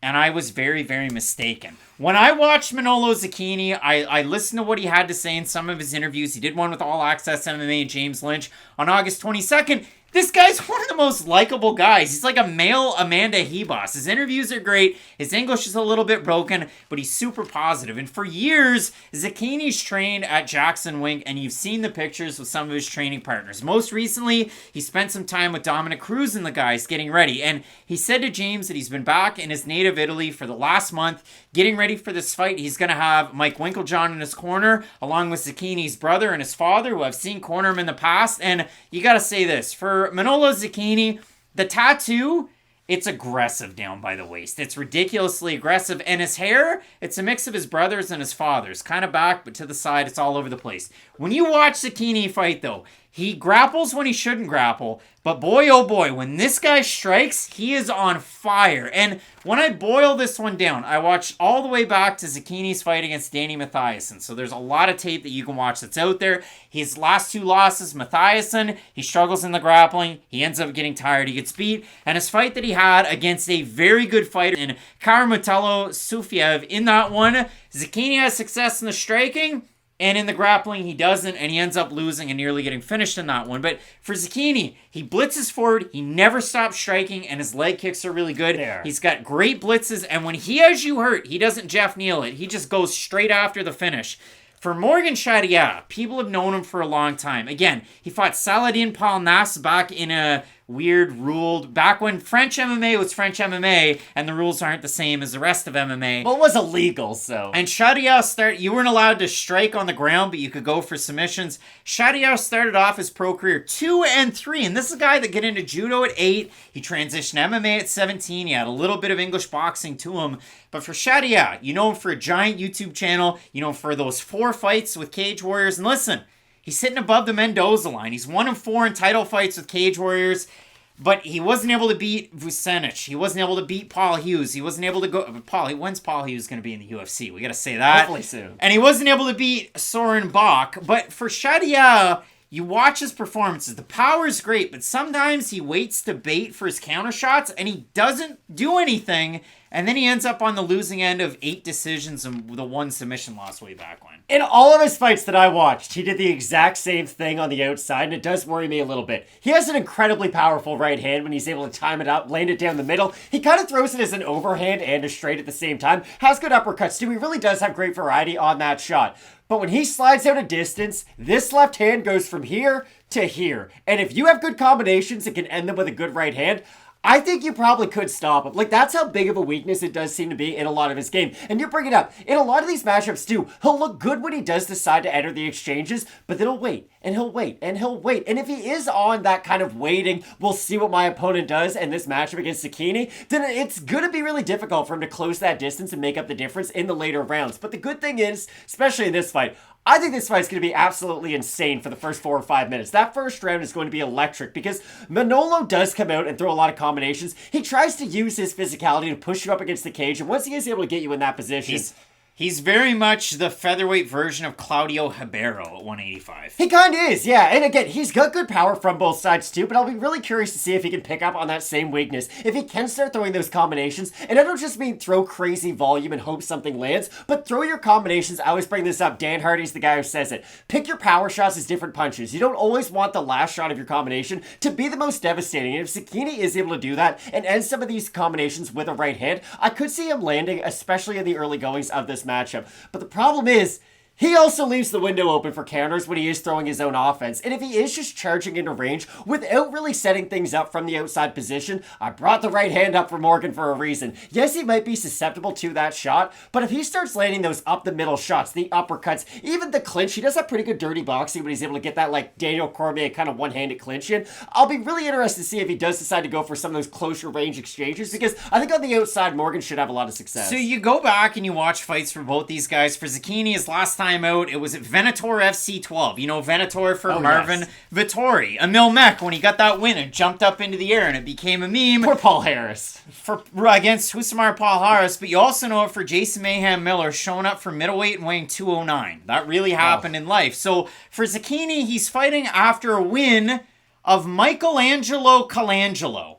And I was very, very mistaken. When I watched Manolo Zecchini, I listened to what he had to say in some of his interviews. He did one with All Access MMA and James Lynch on August 22nd. This guy's one of the most likable guys. He's like a male Amanda Hebos. His interviews are great. His English is a little bit broken, but he's super positive. And for years, Zecchini's trained at Jackson Wink, and you've seen the pictures with some of his training partners. Most recently, he spent some time with Dominic Cruz and the guys getting ready. And he said to James that he's been back in his native Italy for the last month, getting ready for this fight. He's going to have Mike Winklejohn in his corner, along with Zecchini's brother and his father, who I've seen corner him in the past. And you got to say this, for Manolo Zecchini, the tattoo, it's aggressive down by the waist. It's ridiculously aggressive. And his hair, it's a mix of his brother's and his father's. Kind of back, but to the side, it's all over the place. When you watch Zecchini fight, though, he grapples when he shouldn't grapple. But boy, oh boy, when this guy strikes, he is on fire. And when I boil this one down, I watched all the way back to Zecchini's fight against Danny Mathiasen. So there's a lot of tape that you can watch that's out there. His last two losses, Mathiasen, he struggles in the grappling. He ends up getting tired. He gets beat. And his fight that he had against a very good fighter in Karamutalo Sufiev, in that one, Zecchini has success in the striking. And in the grappling, he doesn't, and he ends up losing and nearly getting finished in that one. But for Zecchini, he blitzes forward, he never stops striking, and his leg kicks are really good. There. He's got great blitzes, and when he has you hurt, he doesn't Jeff Neal it. He just goes straight after the finish. For Morgan Charriere, people have known him for a long time. Again, he fought Saladin Palnas back in a weird ruled, back when French MMA was French MMA, and the rules aren't the same as the rest of MMA. Well, it was illegal, so. And Charriere you weren't allowed to strike on the ground, but you could go for submissions. Charriere started off his pro career 2-3, and this is a guy that got into judo at 8. He transitioned MMA at 17. He had a little bit of English boxing to him. But for Charriere, you know him for a giant YouTube channel. You know him for those 4 fights with Cage Warriors. And listen, he's sitting above the Mendoza line. He's 1-4 in title fights with Cage Warriors. But he wasn't able to beat Vucenic. He wasn't able to beat Paul Hughes. He wasn't able to go... When's Paul Hughes going to be in the UFC? We got to say that. Hopefully soon. And he wasn't able to beat Soren Bach. But for Charriere, you watch his performances. The power's great, but sometimes he waits to bait for his counter shots, and he doesn't do anything. And then he ends up on the losing end of 8 decisions and the 1 submission loss way back when. In all of his fights that I watched, he did the exact same thing on the outside, and it does worry me a little bit. He has an incredibly powerful right hand when he's able to time it out, land it down the middle. He kind of throws it as an overhand and a straight at the same time. Has good uppercuts too. He really does have great variety on that shot. But when he slides out a distance, this left hand goes from here to here. And if you have good combinations that can end them with a good right hand, I think you probably could stop him. Like, that's how big of a weakness it does seem to be in a lot of his game. And you bring it up. In a lot of these matchups, too, he'll look good when he does decide to enter the exchanges, but then he'll wait, and he'll wait, and he'll wait. And if he is on that kind of waiting, we'll see what my opponent does in this matchup against Zecchini, then it's going to be really difficult for him to close that distance and make up the difference in the later rounds. But the good thing is, especially in this fight, I think this fight's going to be absolutely insane for the first 4 or 5 minutes. That first round is going to be electric because Manolo does come out and throw a lot of combinations. He tries to use his physicality to push you up against the cage, and once he is able to get you in that position... He's very much the featherweight version of Claudio Ribeiro at 185. He kind of is, yeah. And again, he's got good power from both sides too, but I'll be really curious to see if he can pick up on that same weakness. If he can start throwing those combinations, and I don't just mean throw crazy volume and hope something lands, but throw your combinations. I always bring this up. Dan Hardy's the guy who says it. Pick your power shots as different punches. You don't always want the last shot of your combination to be the most devastating. And if Zecchini is able to do that and end some of these combinations with a right hand, I could see him landing, especially in the early goings of this matchup. But the problem is, He also leaves the window open for counters when he is throwing his own offense. And if he is just charging into range without really setting things up from the outside position, I brought the right hand up for Morgan for a reason. Yes, he might be susceptible to that shot, but if he starts landing those up the middle shots, the uppercuts, even the clinch, he does have pretty good dirty boxing when he's able to get that like Daniel Cormier kind of one-handed clinch in. I'll be really interested to see if he does decide to go for some of those closer range exchanges, because I think on the outside, Morgan should have a lot of success. So you go back and you watch fights for both these guys. For Zecchini, his last time out, it was at Venator FC 12. You know Venator for Marvin Vittori. Emil Mech, when he got that win and jumped up into the air and it became a meme. Poor Paul Harris. Against Husamar Paul Harris, but you also know it for Jason Mayhem Miller showing up for middleweight and weighing 209. That really happened in life. So for Zecchini, he's fighting after a win of Michelangelo Colangelo.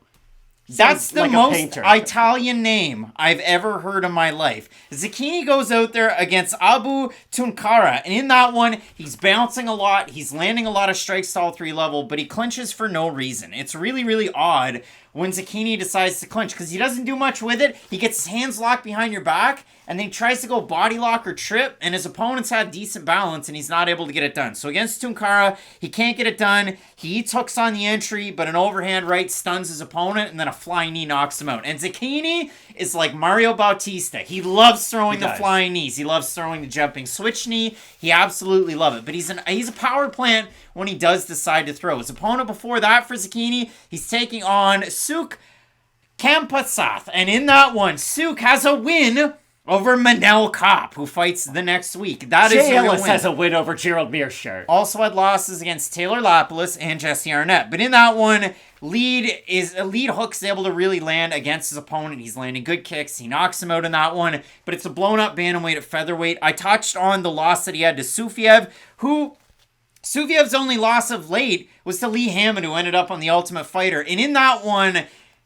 That's the like most Italian name I've ever heard in my life. Zecchini goes out there against Abu Tunkara, and in that one, he's bouncing a lot, he's landing a lot of strikes to all 3 level, but he clinches for no reason. It's really, really odd when Zecchini decides to clinch, because he doesn't do much with it. He gets his hands locked behind your back, and then he tries to go body lock or trip, and his opponents have decent balance, and he's not able to get it done. So against Tunkara, he can't get it done. He eats hooks on the entry, but an overhand right stuns his opponent, and then a flying knee knocks him out. And Zecchini is like Mario Bautista. He loves throwing the flying knees. He loves throwing the jumping switch knee. He absolutely loves it. But he's a power plant when he does decide to throw. His opponent before that for Zecchini, he's taking on Suk Kampasath. And in that one, Suk has a win over Manel Kopp, who fights the next week. That is Jay Ellis has a win over Gerald Mearshart. Also had losses against Taylor Lapalus and Jesse Arnett. But in that one, lead hook's able to really land against his opponent. He's landing good kicks. He knocks him out in that one. But it's a blown-up bantamweight at featherweight. I touched on the loss that he had to Sufiev, who Sufiev's only loss of late was to Lee Hammond, who ended up on The Ultimate Fighter. And in that one,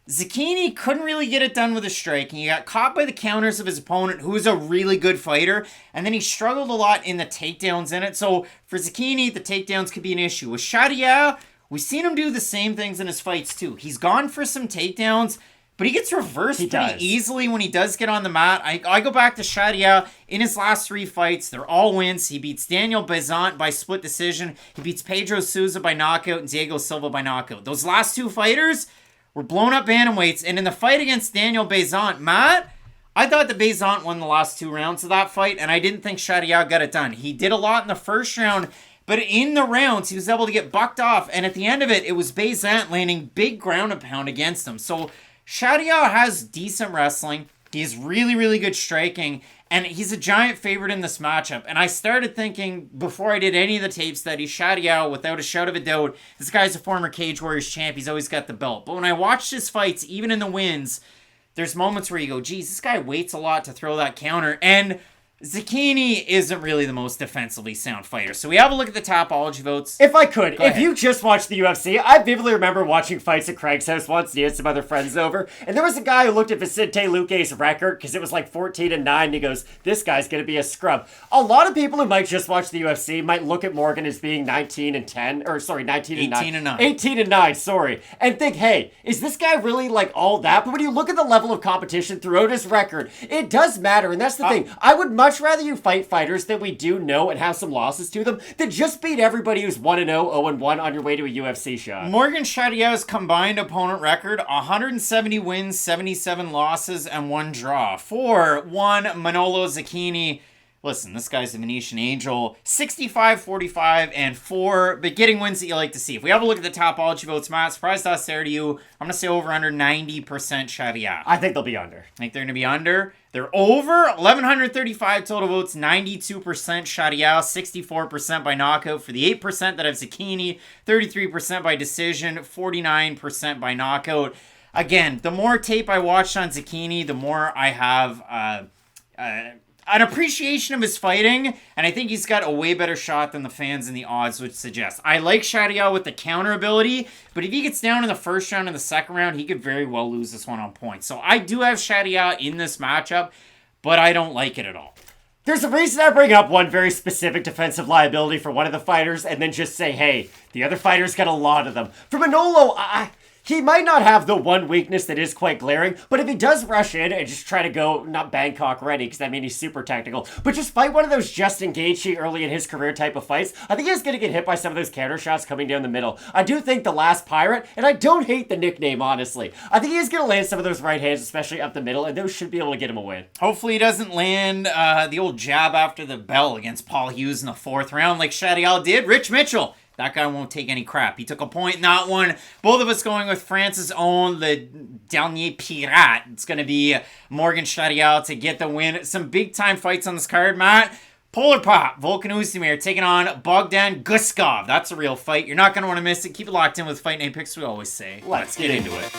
Zecchini couldn't really get it done with a strike, and he got caught by the counters of his opponent, who is a really good fighter, and then he struggled a lot in the takedowns in it. So for Zecchini, the takedowns could be an issue. With Charriere, we've seen him do the same things in his fights too. He's gone for some takedowns, but he gets reversed pretty easily when he does get on the mat. I go back to Charriere. In his last 3 fights, they're all wins. He beats Daniel Bezant by split decision. He beats Pedro Souza by knockout and Diego Silva by knockout. Those last 2 fighters were blown up bantamweights, and in the fight against Daniel Bezant, I thought that Bezant won the last 2 rounds of that fight, and I didn't think Charriere got it done. He did a lot in the first round, but in the rounds, he was able to get bucked off, and at the end of it, it was Bezant landing big ground and pound against him. So Charriere has decent wrestling. He has really, really good striking, and he's a giant favorite in this matchup. And I started thinking, before I did any of the tape studies, Charriere, without a shadow of a doubt, this guy's a former Cage Warriors champ. He's always got the belt. But when I watched his fights, even in the wins, there's moments where you go, geez, this guy waits a lot to throw that counter. And Zecchini isn't really the most defensively sound fighter. So we have a look at the Topology votes. If I could, if you just watched the UFC, I vividly remember watching fights at Craig's house once, and he had some other friends over, and there was a guy who looked at Vicente Luque's record, because it was like 14-9, and he goes, this guy's going to be a scrub. A lot of people who might just watch the UFC might look at Morgan as being 19-10, or sorry, 19-9. 18-9, sorry, and think, hey, is this guy really like all that? But when you look at the level of competition throughout his record, it does matter, and that's the thing. I would much rather you fight fighters that we do know and have some losses to them than just beat everybody who's 1-0, 0-1 on your way to a UFC shot. Morgan Charriere's combined opponent record, 170 wins, 77 losses, and 1 draw. 4-1 Manolo Zecchini. Listen, this guy's a Venetian Angel. 65-45 and 4, but getting wins that you like to see. If we have a look at the Topology votes, Matt, surprise toss there to you. I'm going to say over under 90% Charriere. I think they'll be under. I think they're going to be under. They're over. 1,135 total votes, 92% Charriere, 64% by knockout for the 8% that have Zecchini, 33% by decision, 49% by knockout. Again, the more tape I watched on Zecchini, the more I have an appreciation of his fighting, and I think he's got a way better shot than the fans and the odds would suggest. I like Charriere with the counter ability, but if he gets down in the first round and the second round, he could very well lose this one on points. So I do have Charriere in this matchup, but I don't like it at all. There's a reason I bring up one very specific defensive liability for one of the fighters and then just say, hey, the other fighter's got a lot of them. For Manolo, he might not have the one weakness that is quite glaring, but if he does rush in and just try to go, not Bangkok ready, because I mean he's super technical, but just fight one of those just engage early in his career type of fights, I think he's going to get hit by some of those counter shots coming down the middle. I do think the last pirate, and I don't hate the nickname, honestly. I think he's going to land some of those right hands, especially up the middle, and those should be able to get him a win. Hopefully he doesn't land the old jab after the bell against Paul Hughes in the 4th round like Ciryl did. Rich Mitchell. That guy won't take any crap. He took a point in that one. Both of us going with France's own Le Dernier Pirate. It's going to be Morgan Ciryl to get the win. Some big-time fights on this card, Matt. Polar Pop, Volkan Oezdemir taking on Bogdan Guskov. That's a real fight. You're not going to want to miss it. Keep it locked in with Fight Night Picks, we always say. Let's get into it.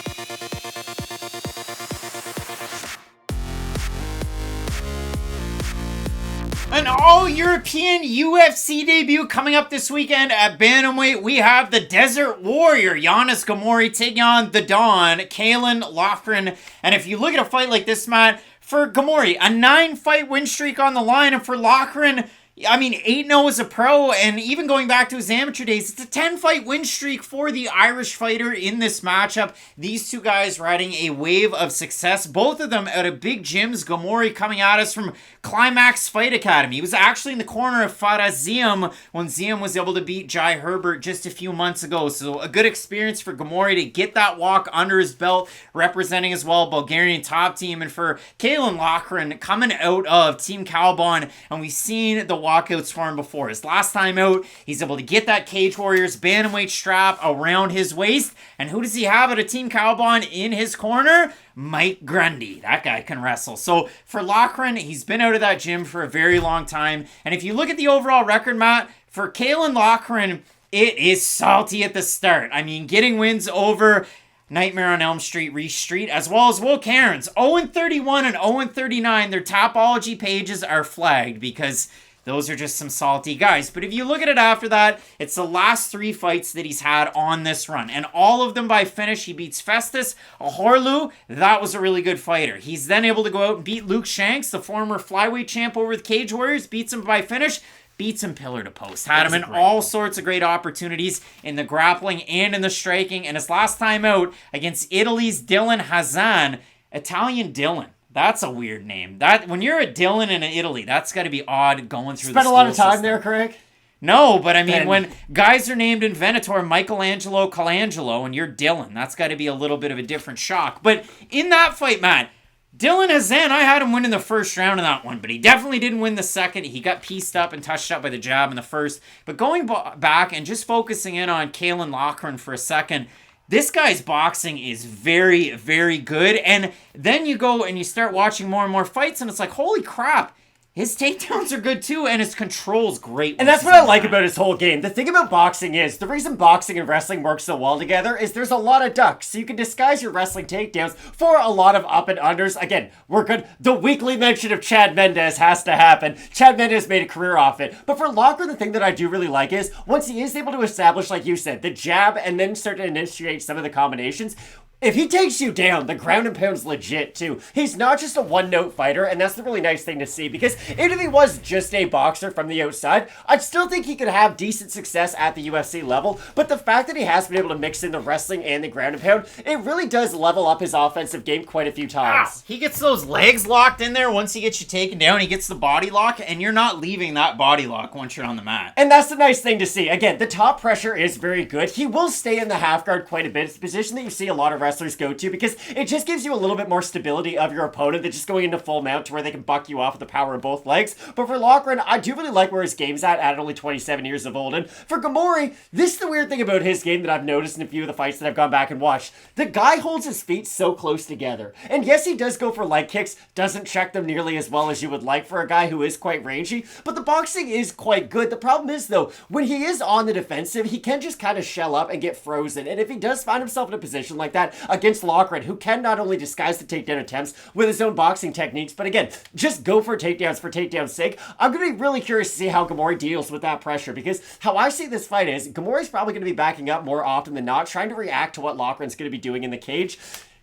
An all-European UFC debut coming up this weekend at Bantamweight. We have the Desert Warrior, Yanis Ghemmouri, taking on the Don, Caolan, Loughran. And if you look at a fight like this, Matt, for Ghemmouri, a 9-fight win streak on the line, and for Loughran, I mean, 8-0 as a pro, and even going back to his amateur days, it's a 10-fight win streak for the Irish fighter in this matchup. These two guys riding a wave of success, both of them out of big gyms. Ghemmouri coming at us from Climax Fight Academy. He was actually in the corner of Farid when Ziem was able to beat Jai Herbert just a few months ago. So a good experience for Ghemmouri to get that walk under his belt, representing as well Bulgarian top team. And for Caolan Loughran coming out of Team Cavalcanti, and we've seen the walkouts for him before. His last time out, he's able to get that Cage Warriors bantamweight strap around his waist. And who does he have at a Team Cavalcanti in his corner? Mike Grundy. That guy can wrestle. So for Loughran, he's been out of that gym for a very long time. And if you look at the overall record, Matt, for Caolan Loughran, it is salty at the start. I mean, getting wins over Nightmare on Elm Street, Rhys Street, as well as Will Cairns. 0-31 and 0-39. Their Topology pages are flagged because those are just some salty guys. But if you look at it after that, it's the last 3 fights that he's had on this run. And all of them by finish. He beats Festus, Ahorlu. That was a really good fighter. He's then able to go out and beat Luke Shanks, the former flyweight champ over with Cage Warriors. Beats him by finish. Beats him pillar to post. Had him in all sorts of great opportunities in the grappling and in the striking. And his last time out against Italy's Dylan Hazan. Italian Dylan. That's a weird name. That when you're a Dylan in Italy, that's got to be odd going through Spent the a lot of time system. there, Craig? No, but I mean, when guys are named in Venator, Michelangelo, Colangelo, and you're Dylan, that's got to be a little bit of a different shock. But in that fight, Matt, Dylan Hazan, I had him win in the first round of that one, but he definitely didn't win the second. He got pieced up and touched up by the jab in the first. But going back and just focusing in on Caolan Loughran for a second, this guy's boxing is very, very good. And then you go and you start watching more and more fights, and it's like, holy crap. His takedowns are good too, and his control's great. And that's what I like about his whole game. The thing about boxing is, the reason boxing and wrestling work so well together is there's a lot of ducks. So you can disguise your wrestling takedowns for a lot of up and unders. Again, we're good. The weekly mention of Chad Mendes has to happen. Chad Mendes made a career off it. But for Loughran, the thing that I do really like is, once he is able to establish, like you said, the jab and then start to initiate some of the combinations, if he takes you down, the ground and pound's legit too. He's not just a one-note fighter, and that's the really nice thing to see, because even if he was just a boxer from the outside, I'd still think he could have decent success at the UFC level, but the fact that he has been able to mix in the wrestling and the ground and pound, it really does level up his offensive game quite a few times. He gets those legs locked in there. Once he gets you taken down, he gets the body lock, and you're not leaving that body lock once you're on the mat. And that's the nice thing to see. Again, the top pressure is very good. He will stay in the half guard quite a bit. It's a position that you see a lot of wrestlers go to because it just gives you a little bit more stability of your opponent than just going into full mount to where they can buck you off with the power of both legs. But for Loughran, I do really like where his game's at only 27 years of old. And for Ghemmouri, this is the weird thing about his game that I've noticed in a few of the fights that I've gone back and watched. The guy holds his feet so close together. And yes, he does go for leg kicks, doesn't check them nearly as well as you would like for a guy who is quite rangy, but the boxing is quite good. The problem is, though, when he is on the defensive, he can just kind of shell up and get frozen. And if he does find himself in a position like that against Loughran, who can not only disguise the takedown attempts with his own boxing techniques, but again, just go for takedown's sake, I'm going to be really curious to see how Ghemmouri deals with that pressure, because how I see this fight is, Ghemmouri's probably going to be backing up more often than not, trying to react to what Loughran's going to be doing in the cage.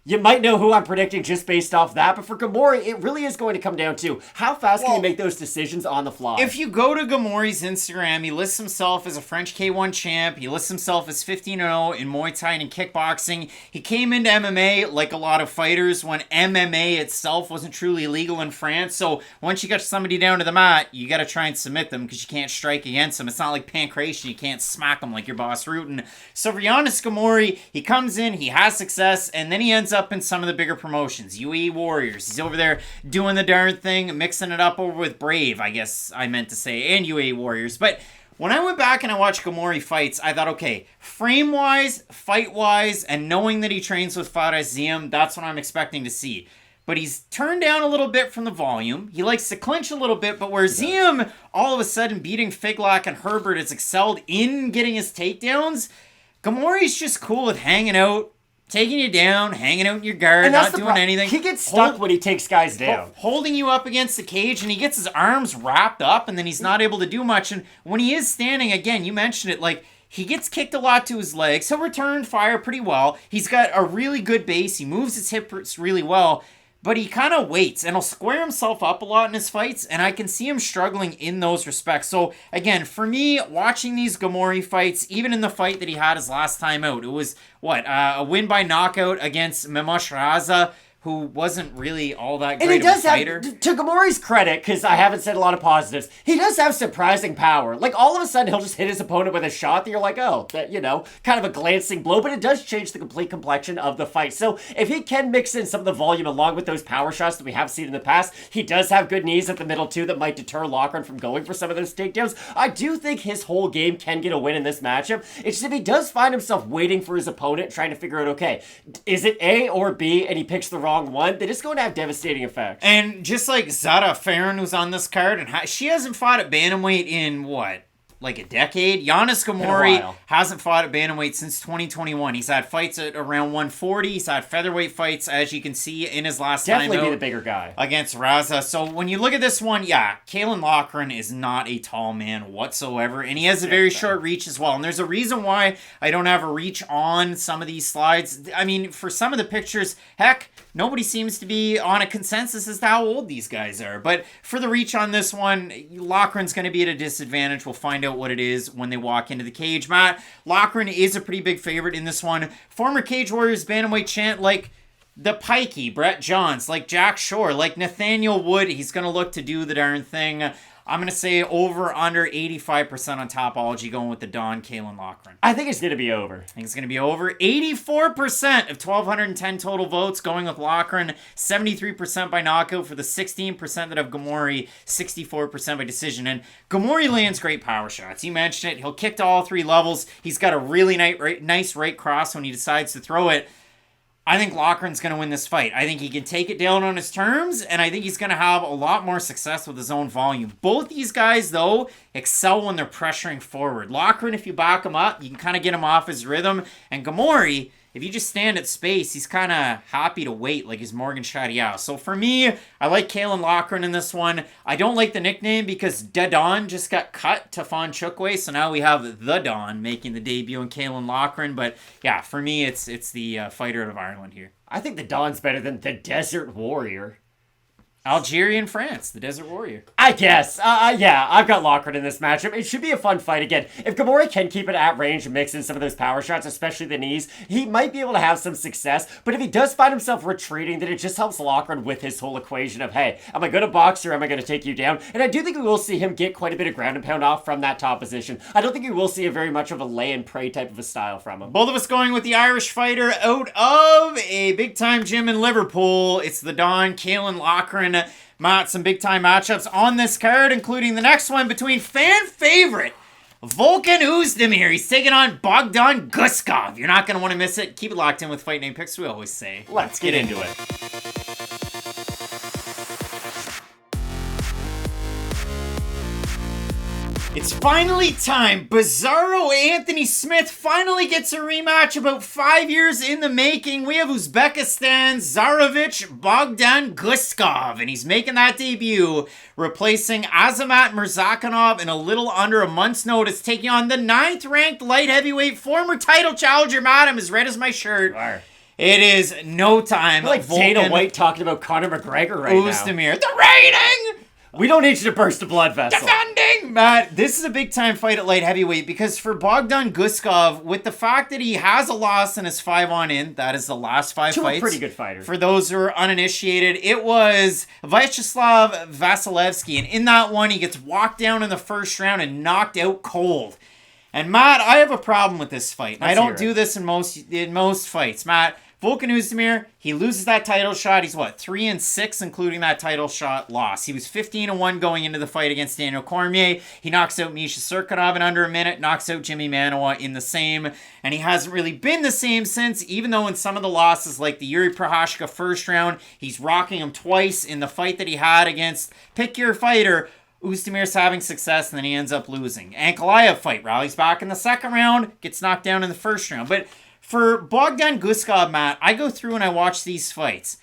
You might know who I'm predicting just based off that, but for Ghemmouri, it really is going to come down to how fast can he make those decisions on the fly. If you go to Ghemouri's Instagram, he lists himself as a French K1 champ. He lists himself as 15-0 in Muay Thai and kickboxing. He came into MMA like a lot of fighters when MMA itself wasn't truly legal in France. So once you got somebody down to the mat, you got to try and submit them because you can't strike against them. It's not like pancration. You can't smack them like your boss Rutan. So for Yanis Ghemmouri, he comes in, he has success, and then he ends up in some of the bigger promotions. UAE Warriors. He's over there doing the darn thing, mixing it up over with Brave, I guess I meant to say, and UAE Warriors. But when I went back and I watched Ghemmouri fights, I thought, okay, frame-wise, fight-wise, and knowing that he trains with Farid, that's what I'm expecting to see. But he's turned down a little bit from the volume. He likes to clinch a little bit, but where Ziem all of a sudden beating Figlak and Herbert has excelled in getting his takedowns, Ghemmouri's just cool with hanging out, taking you down, hanging out in your guard, not doing anything. He gets stuck when he takes guys down. Holding you up against the cage, and he gets his arms wrapped up, and then he's not able to do much. And when he is standing, again, you mentioned it, like, he gets kicked a lot to his legs. He'll return fire pretty well. He's got a really good base. He moves his hips really well. But he kind of waits, and he'll square himself up a lot in his fights, and I can see him struggling in those respects. So, again, for me, watching these Ghemmouri fights, even in the fight that he had his last time out, it was, a win by knockout against Memosh Raza, who wasn't really all that great of a fighter. To Ghemmouri's credit, because I haven't said a lot of positives, he does have surprising power. Like, all of a sudden, he'll just hit his opponent with a shot that you're like, oh, that, kind of a glancing blow, but it does change the complete complexion of the fight. So, if he can mix in some of the volume along with those power shots that we have seen in the past, he does have good knees at the middle, too, that might deter Loughran from going for some of those takedowns. I do think his whole game can get a win in this matchup. It's just if he does find himself waiting for his opponent, trying to figure out, okay, is it A or B, and he picks the wrong one, they're just going to have devastating effects. And just like Zarah Fairn, who's on this card, and she hasn't fought at bantamweight in like a decade. Yanis Ghemmouri hasn't fought at bantamweight since 2021. He's had fights at around 140. He's had featherweight fights, as you can see in his last time out. Definitely be the bigger guy. Against Raza. So when you look at this one, Caolan Loughran is not a tall man whatsoever, and he has a very short reach as well. And there's a reason why I don't have a reach on some of these slides. I mean, for some of the pictures, heck, nobody seems to be on a consensus as to how old these guys are. But for the reach on this one, Loughran's going to be at a disadvantage. We'll find out what it is when they walk into the cage. Matt, Loughran is a pretty big favorite in this one. Former Cage Warriors bantamweight champ like the Pikey, Brett Johns, like Jack Shore, like Nathaniel Wood. He's going to look to do the darn thing. I'm going to say over under 85% on Topology going with the Don Caolan Loughran. I think it's going to be over. I think it's going to be over. 84% of 1,210 total votes going with Loughran. 73% by knockout for the 16% that have Ghemmouri. 64% by decision. And Ghemmouri lands great power shots. You mentioned it. He'll kick to all three levels. He's got a really nice right cross when he decides to throw it. I think Loughran's going to win this fight. I think he can take it down on his terms, and I think he's going to have a lot more success with his own volume. Both these guys, though, excel when they're pressuring forward. Loughran, if you back him up, you can kind of get him off his rhythm. And Ghemmouri, if you just stand at space, he's kind of happy to wait like his Morgan Charriere. So for me, I like Caolan Loughran in this one. I don't like the nickname because Da Don just got cut to Fawn Chukwe, so now we have The Don making the debut in Caolan Loughran. But yeah, for me, it's the fighter out of Ireland here. I think the Don's better than the Desert Warrior. Algerian France, the Desert Warrior. I guess. Yeah, I've got Loughran in this matchup. It should be a fun fight again. If Ghemmouri can keep it at range and mix in some of those power shots, especially the knees, he might be able to have some success. But if he does find himself retreating, then it just helps Loughran with his whole equation of, hey, am I going to box or am I going to take you down? And I do think we will see him get quite a bit of ground and pound off from that top position. I don't think we will see a very much of a lay and pray type of a style from him. Both of us going with the Irish fighter out of a big-time gym in Liverpool. It's the Don Caolan Loughran. Matt, some big-time matchups on this card, including the next one between fan favorite Volkan Oezdemir. He's taking on Bogdan Guskov. You're not going to want to miss it. Keep it locked in with Fight Name Picks, we always say. Let's get into it. It's finally time. Bizarro Anthony Smith finally gets a rematch about 5 years in the making. We have Uzbekistan's Zarovich Bogdan Guskov, and he's making that debut, replacing Azamat Mirzakhanov in a little under a month's notice, taking on the 9th-ranked light heavyweight former title challenger. Matt, I'm as red as my shirt. It is no time. Like Dana White talking about Conor McGregor right Oezdemir, the rating! We don't need you to burst a blood vessel. Defending! Matt, this is a big time fight at light heavyweight because for Bogdan Guskov, with the fact that he has a loss in his 5 on in, that is the last 5 Two fights. pretty good fighters. For those who are uninitiated, it was Vyacheslav Vasilevsky, and in that one, he gets walked down in the first round and knocked out cold. And Matt, I have a problem with this fight. I don't do this in most fights. Matt, Volkan Oezdemir, he loses that title shot. He's 3-6, including that title shot loss. He was 15-1 going into the fight against Daniel Cormier. He knocks out Misha Cirkunov in under a minute, knocks out Jimmy Manuwa in the same, and he hasn't really been the same since, even though in some of the losses, like the Yuri Prohashka first round, he's rocking him twice in the fight that he had against Pick Your Fighter. Oezdemir's having success, and then he ends up losing. Ankalaev fight, rallies back in the second round, gets knocked down in the first round. But for Bogdan Guskov, Matt, I go through and I watch these fights.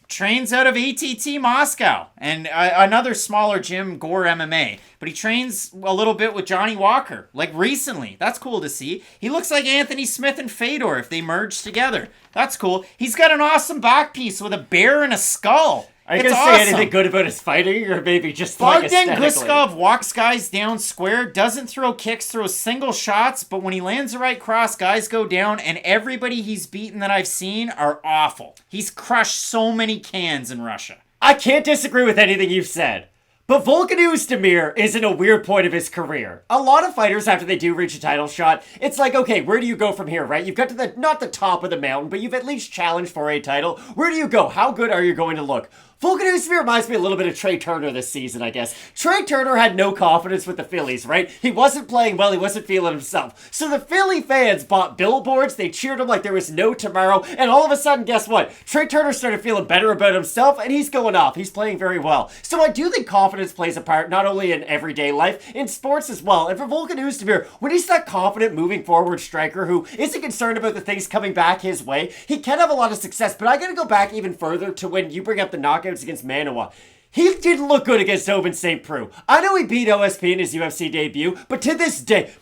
Trains out of ATT Moscow and another smaller gym, Gore MMA. But he trains a little bit with Johnny Walker, like recently. That's cool to see. He looks like Anthony Smith and Fedor if they merged together. That's cool. He's got an awesome back piece with a bear and a skull. Are you going to say anything good about his fighting, or maybe just Bogdan Guskov walks guys down square, doesn't throw kicks, throws single shots, but when he lands the right cross, guys go down, and everybody he's beaten that I've seen are awful. He's crushed so many cans in Russia. I can't disagree with anything you've said. But Volkan Oezdemir is in a weird point of his career. A lot of fighters, after they do reach a title shot, it's like, okay, where do you go from here, right? You've got to not the top of the mountain, but you've at least challenged for a title. Where do you go? How good are you going to look? Volkan Oezdemir reminds me a little bit of Trey Turner this season, I guess. Trey Turner had no confidence with the Phillies, right? He wasn't playing well, he wasn't feeling himself. So the Philly fans bought billboards, they cheered him like there was no tomorrow, and all of a sudden, guess what? Trey Turner started feeling better about himself, and he's going off. He's playing very well. So I do think confidence plays a part, not only in everyday life, in sports as well. And for Volkan Oezdemir, when he's that confident, moving forward striker who isn't concerned about the things coming back his way, he can have a lot of success. But I gotta go back even further to when you bring up the knockouts against Manuwa. He didn't look good against Ovince St. Preux. I know he beat OSP in his UFC debut, but to this day,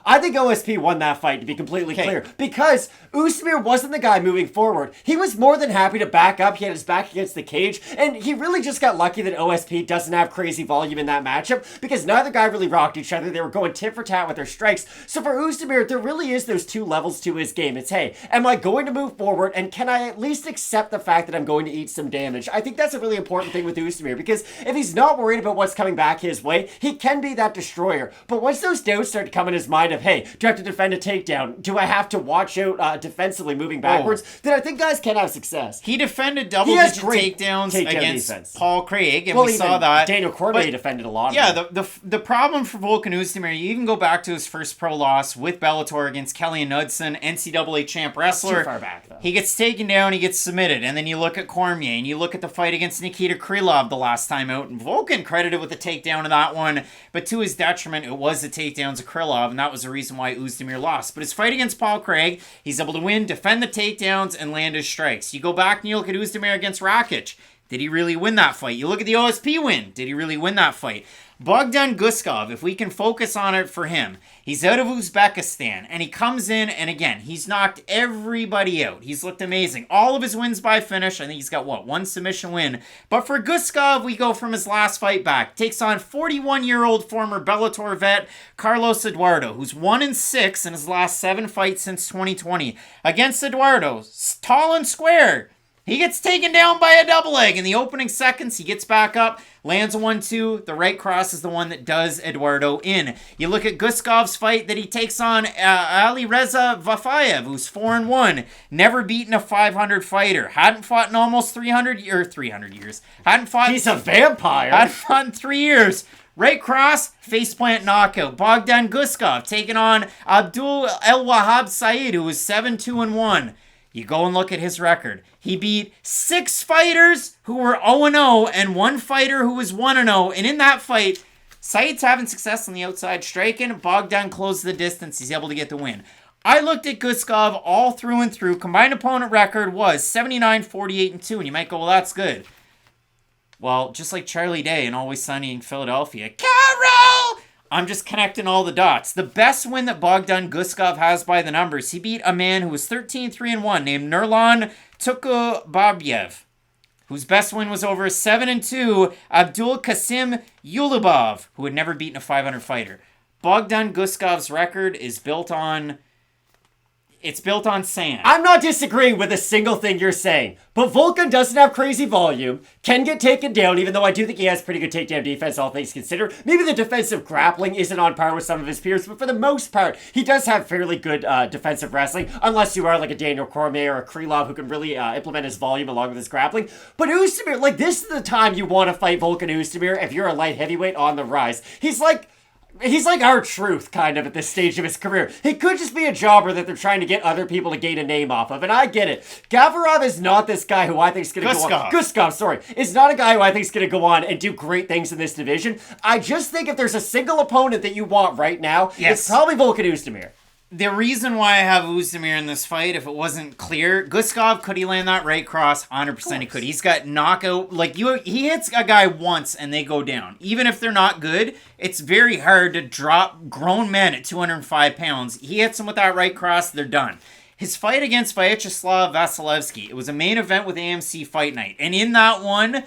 I think OSP won that fight, to be completely clear, because Oezdemir wasn't the guy moving forward. He was more than happy to back up. He had his back against the cage, and he really just got lucky that OSP doesn't have crazy volume in that matchup, because neither guy really rocked each other. They were going tit for tat with their strikes. So for Oezdemir, there really is those two levels to his game. It's, hey, am I going to move forward, and can I at least accept the fact that I'm going to eat some damage? I think that's a really important thing with Oezdemir, because if he's not worried about what's coming back his way, he can be that destroyer. But once those doubts start to come in his mind of, hey, do I have to defend a takedown? Do I have to watch out defensively moving backwards? Then I think guys can have success. He defended double-digit takedowns against defense. Paul Craig, and we saw that. Daniel Cormier defended a lot of them. The problem for Volkan Oezdemir, you even go back to his first pro loss with Bellator against Kellyan Knudsen, NCAA champ wrestler. Too far back, though. He gets taken down, he gets submitted, and then you look at Cormier, and you look at the fight against Nikita Krylov the last time out, and Volkan credited with the takedown of that one, but to his detriment, it was the takedowns of Krylov, and that was the reason why Oezdemir lost. But his fight against Paul Craig, he's able to win, defend the takedowns, and land his strikes. You go back and you look at Oezdemir against Rakic. Did he really win that fight? You look at the OSP win. Did he really win that fight? Bogdan Guskov, if we can focus on it for him, he's out of Uzbekistan, and he comes in, and again, he's knocked everybody out. He's looked amazing. All of his wins by finish. I think he's got, one submission win. But for Guskov, we go from his last fight back. Takes on 41-year-old former Bellator vet Carlos Eduardo, who's 1-6 in his last 7 fights since 2020. Against Eduardo, tall and square. He gets taken down by a double leg in the opening seconds. He gets back up, lands a 1-2. The right cross is the one that does Eduardo in. You look at Guskov's fight that he takes on Ali Reza Vafayev, who's 4-1. Never beaten a 500 fighter. Hadn't fought in almost 300 years. Hadn't fought. He's a vampire. Hadn't fought in 3 years. Right cross, faceplant knockout. Bogdan Guskov taking on Abdul El Wahab Saeed, who was 7-2-1. You go and look at his record. He beat 6 fighters who were 0-0 and 1 fighter who was 1-0. And in that fight, Saeed's having success on the outside striking. Bogdan closed the distance. He's able to get the win. I looked at Guskov all through and through. Combined opponent record was 79-48-2. And you might go, well, that's good. Well, just like Charlie Day in Always Sunny in Philadelphia. Carol! I'm just connecting all the dots. The best win that Bogdan Guskov has by the numbers, he beat a man who was 13-3-1 named Nurlan Tukubabyev, whose best win was over 7-2 Abdul Kasim Yulubov, who had never beaten a 500 fighter. Bogdan Guskov's record is built on... It's built on sand. I'm not disagreeing with a single thing you're saying, but Volkan doesn't have crazy volume, can get taken down, even though I do think he has pretty good takedown defense, all things considered. Maybe the defensive grappling isn't on par with some of his peers, but for the most part, he does have fairly good defensive wrestling, unless you are like a Daniel Cormier or a Krylov who can really implement his volume along with his grappling. But Oezdemir, like, this is the time you want to fight Volkan Oezdemir if you're a light heavyweight on the rise. He's like our truth, kind of, at this stage of his career. He could just be a jobber that they're trying to get other people to gain a name off of, and I get it. Gavarov is not this guy who I think is going to go on... Guskov, sorry. Is not a guy who I think is going to go on and do great things in this division. I just think if there's a single opponent that you want right now, it's probably Volkan Oezdemir. The reason why I have Oezdemir in this fight, if it wasn't clear, Guskov, could he land that right cross? 100% he could. He's got knockout. Like, he hits a guy once and they go down. Even if they're not good, it's very hard to drop grown men at 205 pounds. He hits them with that right cross, they're done. His fight against Vyacheslav Vasilevsky, it was a main event with AMC Fight Night. And in that one,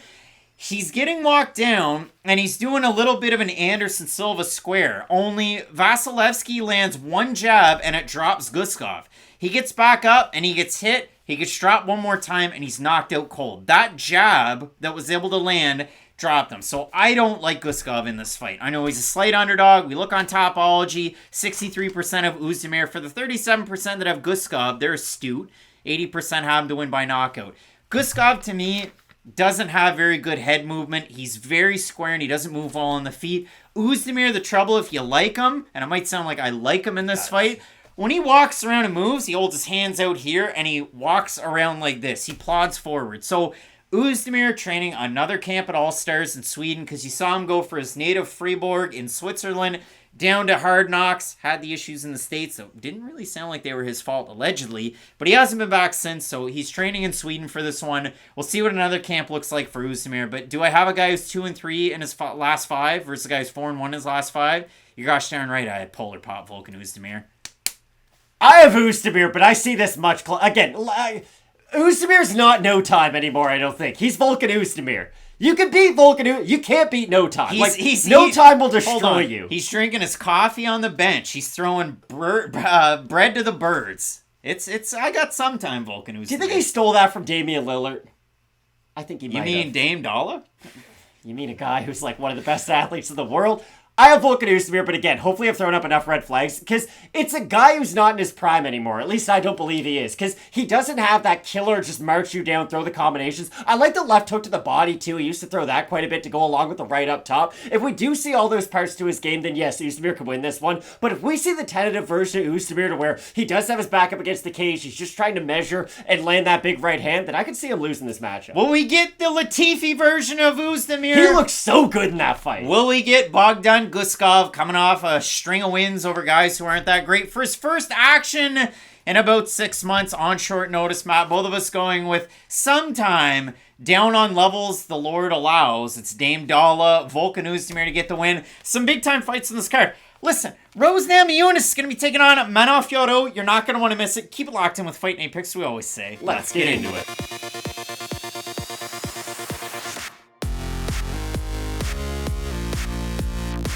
he's getting walked down, and he's doing a little bit of an Anderson Silva square. Only Vasilevsky lands one jab, and it drops Guskov. He gets back up, and he gets hit. He gets dropped one more time, and he's knocked out cold. That jab that was able to land dropped him. So I don't like Guskov in this fight. I know he's a slight underdog. We look on Topology, 63% of Oezdemir. For the 37% that have Guskov, they're astute. 80% have him to win by knockout. Guskov, to me, doesn't have very good head movement. He's very square and he doesn't move well on the feet. Oezdemir, the trouble if you like him, and it might sound like I like him in this fight, when he walks around and moves, he holds his hands out here and he walks around like this. He plods forward. So Oezdemir training another camp at All Stars in Sweden because you saw him go for his native Fribourg in Switzerland, down to Hard Knocks, had the issues in the States, so didn't really sound like they were his fault, allegedly, but he hasn't been back since, so he's training in Sweden for this one. We'll see what another camp looks like for Oezdemir, but do I have a guy who's 2-3 in his last 5 versus a guy who's 4-1 in his last 5? You're gosh darn right I had Polar Pop Volkan Oezdemir. I have Oezdemir, but I see this much again, Oezdemir's not No Time anymore, I don't think. He's Volkan Oezdemir. You can beat Volkan. You can't beat No Time. No Time will destroy you. He's drinking his coffee on the bench. He's throwing bread to the birds. It's. I got some time, Volkan Oezdemir. Do you think he stole that from Damian Lillard? I think he might have. You mean Dame Dollar? You mean a guy who's like one of the best athletes in the world? I have Volkan Oezdemir, but again, hopefully I've thrown up enough red flags, because it's a guy who's not in his prime anymore. At least I don't believe he is, because he doesn't have that killer just march you down, throw the combinations. I like the left hook to the body, too. He used to throw that quite a bit to go along with the right up top. If we do see all those parts to his game, then yes, Oezdemir could win this one. But if we see the tentative version of Oezdemir to where he does have his back up against the cage, he's just trying to measure and land that big right hand, then I could see him losing this matchup. Will we get the Latifi version of Oezdemir? He looks so good in that fight. Will we get Bogdan Guskov coming off a string of wins over guys who aren't that great for his first action in about 6 months on short notice, Matt? Both of us going with sometime down on levels the Lord allows. It's Dame Dalla, Volkan Oezdemir to get the win. Some big time fights in this card. Listen, Rose Namajunas is going to be taking on Manolo Fiorot. You're not going to want to miss it. Keep it locked in with Fight Night Picks, we always say. Let's get into it.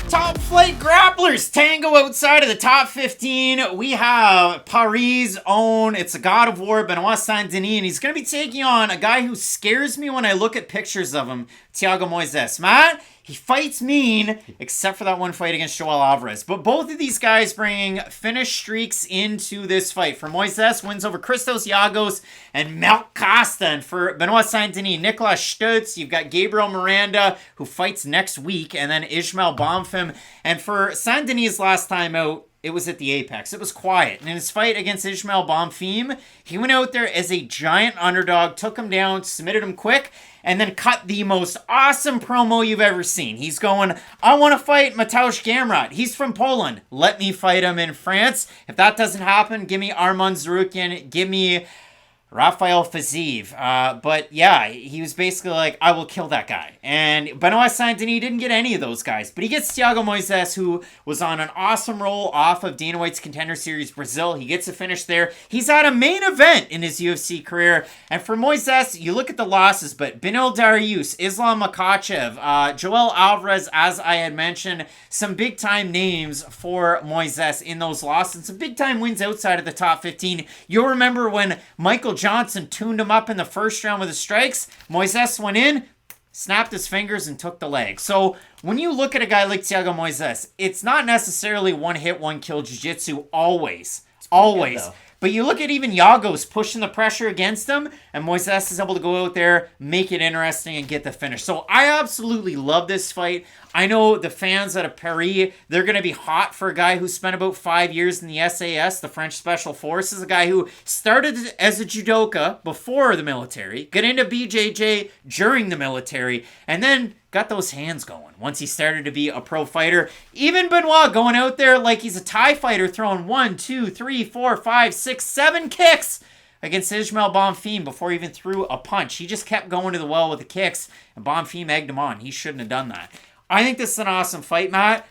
Top flight grapplers tango outside of the top 15. We have Paris' own, it's a god of war, Benoit Saint-Denis, and he's going to be taking on a guy who scares me when I look at pictures of him, Thiago Moises. Matt, he fights mean, except for that one fight against Joel Alvarez. But both of these guys bringing finish streaks into this fight. For Moises, wins over Christos Giagos and Melk Costa. And for Benoit Saint-Denis, Nicolas Stutz. You've got Gabriel Miranda, who fights next week, and then Ismail Bonfim. And for Saint-Denis' last time out, it was at the Apex. It was quiet. And in his fight against Ismail Bonfim, he went out there as a giant underdog, took him down, submitted him quick, and then cut the most awesome promo you've ever seen. He's going, I want to fight Mateusz Gamrot. He's from Poland. Let me fight him in France. If that doesn't happen, give me Arman Zarukian. Give me Rafael Fiziev. But yeah, he was basically like, I will kill that guy. And Benoit Saint-Denis didn't get any of those guys. But he gets Thiago Moises, who was on an awesome roll off of Dana White's Contender Series Brazil. He gets a finish there. He's at a main event in his UFC career. And for Moises, you look at the losses, but Benil Dariush, Islam Makhachev, Joel Alvarez, as I had mentioned, some big-time names for Moises in those losses. Some big-time wins outside of the top 15. You'll remember when Michael Johnson tuned him up in the first round with his strikes. Moises went in, snapped his fingers, and took the leg. So when you look at a guy like Thiago Moises, it's not necessarily one hit, one kill jiu-jitsu always. Always. But you look at even Yago's pushing the pressure against him, and Moises is able to go out there, make it interesting, and get the finish. So I absolutely love this fight. I know the fans out of Paris, they're going to be hot for a guy who spent about 5 years in the SAS, the French Special Forces, a guy who started as a judoka before the military, got into BJJ during the military, and then got those hands going once he started to be a pro fighter. Even Benoit going out there like he's a Thai fighter, throwing 1, 2, 3, 4, 5, 6, 7 kicks against Ismail Bonfim before he even threw a punch. He just kept going to the well with the kicks, and Bonfim egged him on. He shouldn't have done that. I think this is an awesome fight, Matt.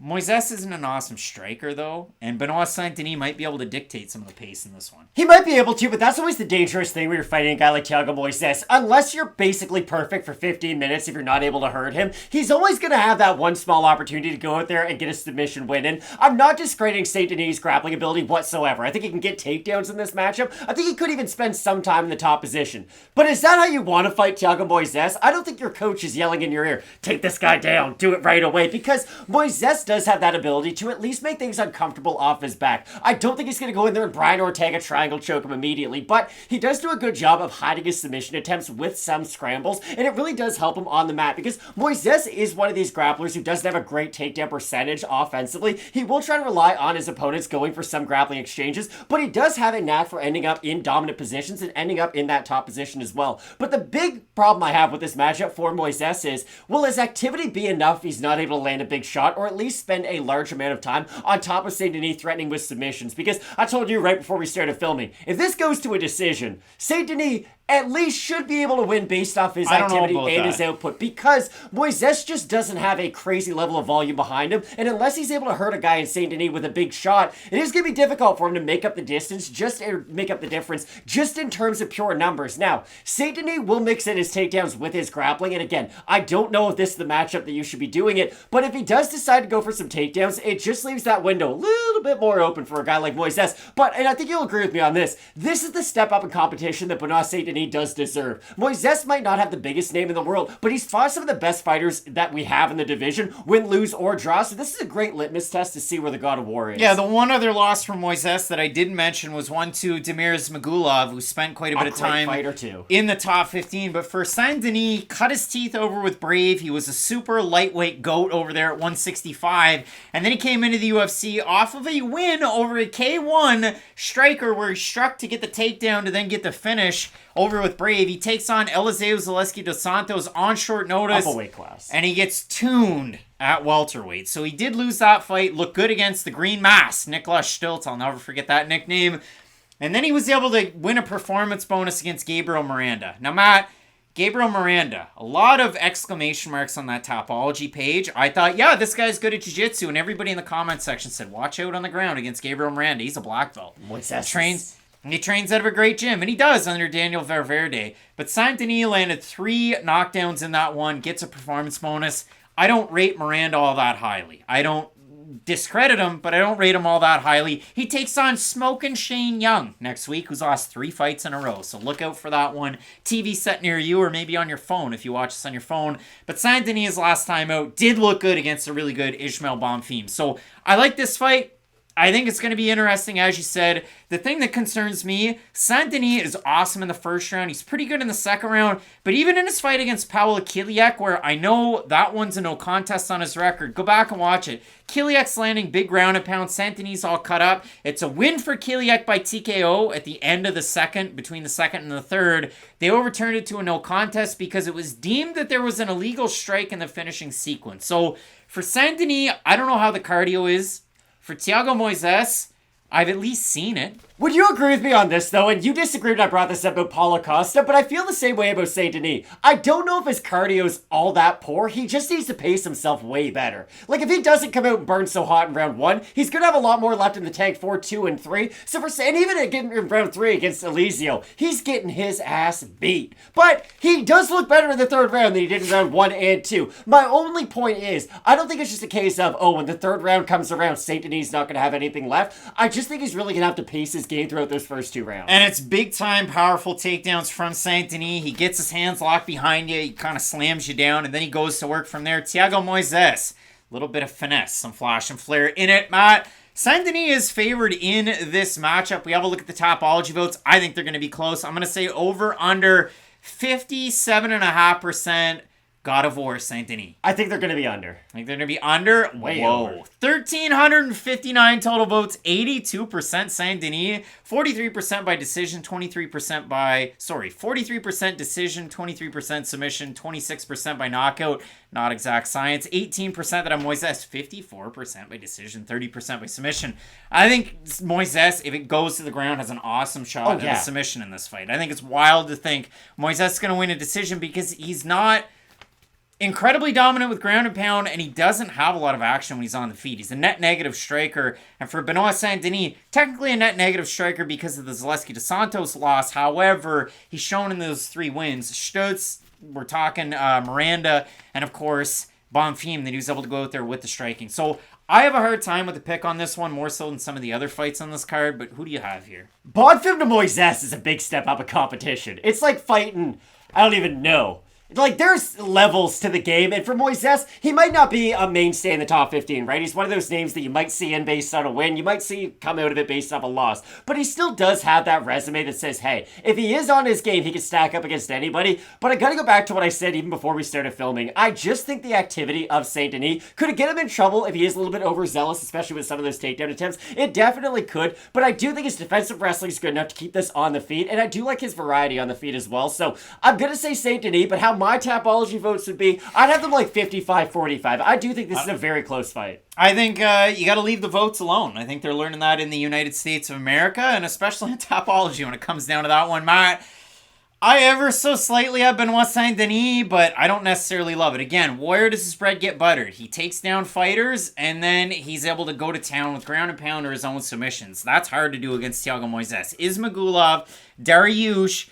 Moises isn't an awesome striker, though, and Benoit Saint-Denis might be able to dictate some of the pace in this one. He might be able to, but that's always the dangerous thing when you're fighting a guy like Thiago Moises. Unless you're basically perfect for 15 minutes, if you're not able to hurt him, he's always going to have that one small opportunity to go out there and get a submission win. And I'm not discrediting Saint-Denis' grappling ability whatsoever. I think he can get takedowns in this matchup. I think he could even spend some time in the top position. But is that how you want to fight Thiago Moises? I don't think your coach is yelling in your ear, take this guy down, do it right away, because Moises does have that ability to at least make things uncomfortable off his back. I don't think he's going to go in there and Brian Ortega triangle choke him immediately, but he does do a good job of hiding his submission attempts with some scrambles, and it really does help him on the mat, because Moises is one of these grapplers who doesn't have a great takedown percentage offensively. He will try to rely on his opponents going for some grappling exchanges, but he does have a knack for ending up in dominant positions and ending up in that top position as well. But the big problem I have with this matchup for Moises is, will his activity be enough if he's not able to land a big shot, or at least spend a large amount of time on top of Saint-Denis threatening with submissions? Because I told you right before we started filming, if this goes to a decision, Saint-Denis at least should be able to win based off his activity and his output, because Moises just doesn't have a crazy level of volume behind him, and unless he's able to hurt a guy in Saint-Denis with a big shot, it is going to be difficult for him to make up the distance, make up the difference, just in terms of pure numbers. Now, Saint-Denis will mix in his takedowns with his grappling, and again, I don't know if this is the matchup that you should be doing it, but if he does decide to go for some takedowns, it just leaves that window a little bit more open for a guy like Moises. But, and I think you'll agree with me on this is the step up in competition that Benoit Saint-Denis does deserve. Moises might not have the biggest name in the world, but he's fought some of the best fighters that we have in the division, win, lose, or draw, so this is a great litmus test to see where the God of War is. Yeah, the one other loss from Moises that I didn't mention was one to Damir Ismagulov, who spent quite a bit of time in the top 15, but for Saint-Denis, cut his teeth over with Brave. He was a super lightweight goat over there at 165, and then he came into the UFC off of a win over a K1 striker where he struck to get the takedown to then get the finish over with Brave. He takes on Eliseo Zaleski dos Santos on short notice. Up a weight class. And he gets tuned at welterweight. So he did lose that fight. Looked good against the Green Mass, Nicholas Stiltz. I'll never forget that nickname. And then he was able to win a performance bonus against Gabriel Miranda. Now, Matt, Gabriel Miranda, a lot of exclamation marks on that Topology page. I thought, yeah, this guy's good at jiu-jitsu. And everybody in the comment section said, watch out on the ground against Gabriel Miranda. He's a black belt. What's that? He trains out of a great gym, and he does under Daniel Valverde. But Saint-Denis landed 3 knockdowns in that one, gets a performance bonus. I don't rate Miranda all that highly. I don't discredit him, but I don't rate him all that highly. He takes on Smokin' Shane Young next week, who's lost 3 fights in a row. So look out for that one. TV set near you, or maybe on your phone if you watch this on your phone. But Saint-Denis' last time out did look good against a really good Ismail Bonfim. So I like this fight. I think it's going to be interesting, as you said. The thing that concerns me, Saint-Denis is awesome in the first round. He's pretty good in the second round. But even in his fight against Paolo Kiliak, where I know that one's a no contest on his record, go back and watch it. Kiliak's landing big ground and pound. Saint-Denis all cut up. It's a win for Kiliak by TKO at the end of the second, between the second and the third. They overturned it to a no contest because it was deemed that there was an illegal strike in the finishing sequence. So for Saint-Denis, I don't know how the cardio is. For Thiago Moises, I've at least seen it. Would you agree with me on this, though? And you disagreed when I brought this up about Paulo Costa, but I feel the same way about Saint-Denis. I don't know if his cardio's all that poor. He just needs to pace himself way better. Like, if he doesn't come out and burn so hot in round 1, he's going to have a lot more left in the tank for 2 and 3. And even again in round 3 against Eliseo, he's getting his ass beat. But he does look better in the 3rd round than he did in round 1 and 2. My only point is, I don't think it's just a case of, oh, when the 3rd round comes around, Saint-Denis is not going to have anything left. I just think he's really going to have to pace his game throughout those first 2 rounds. And it's big time powerful takedowns from Saint-Denis. He gets his hands locked behind you. He kind of slams you down, and then he goes to work from there. Thiago Moises, a little bit of finesse, some flash and flare in it, Matt. Saint-Denis is favored in this matchup. We have a look at the Tapology votes. I think they're going to be close. I'm going to say over under 57.5%. God of War, Saint-Denis. I think they're going to be under. I think they're going to be under? Way Whoa. over. 1,359 total votes, 82% Saint-Denis, 43% by decision, 43% decision, 23% submission, 26% by knockout, not exact science, 18% that I'm Moises, 54% by decision, 30% by submission. I think Moises, if it goes to the ground, has an awesome shot at a submission in this fight. I think it's wild to think Moises is going to win a decision because he's not incredibly dominant with ground and pound, and he doesn't have a lot of action when he's on the feet. He's a net negative striker, and for Benoit Saint-Denis, technically a net negative striker because of the Zaleski dos Santos loss. However, he's shown in those 3 wins. Stutz, we're talking Miranda, and of course, Bonfim, that he was able to go out there with the striking. So I have a hard time with the pick on this one, more so than some of the other fights on this card, but who do you have here? Bonfim to Moises is a big step up in competition. It's like fighting, I don't even know. Like, there's levels to the game, and for Moises, he might not be a mainstay in the top 15, right? He's one of those names that you might see in based on a win, you might see come out of it based off a loss, but he still does have that resume that says, hey, if he is on his game, he can stack up against anybody. But I gotta go back to what I said even before we started filming. I just think the activity of Saint-Denis could get him in trouble if he is a little bit overzealous, especially with some of those takedown attempts. It definitely could, but I do think his defensive wrestling is good enough to keep this on the feet, and I do like his variety on the feet as well. So I'm gonna say Saint-Denis, but how my Tapology votes would be, I'd have them like 55-45. I do think this is a very close fight. I think you got to leave the votes alone. I think they're learning that in the United States of America, and especially in Tapology when it comes down to that one. Matt, I ever so slightly have Benoit Saint-Denis, but I don't necessarily love it. Again, where does his bread get buttered? He takes down fighters, and then he's able to go to town with ground and pound or his own submissions. That's hard to do against Thiago Moises. Ismagulov, Dariush,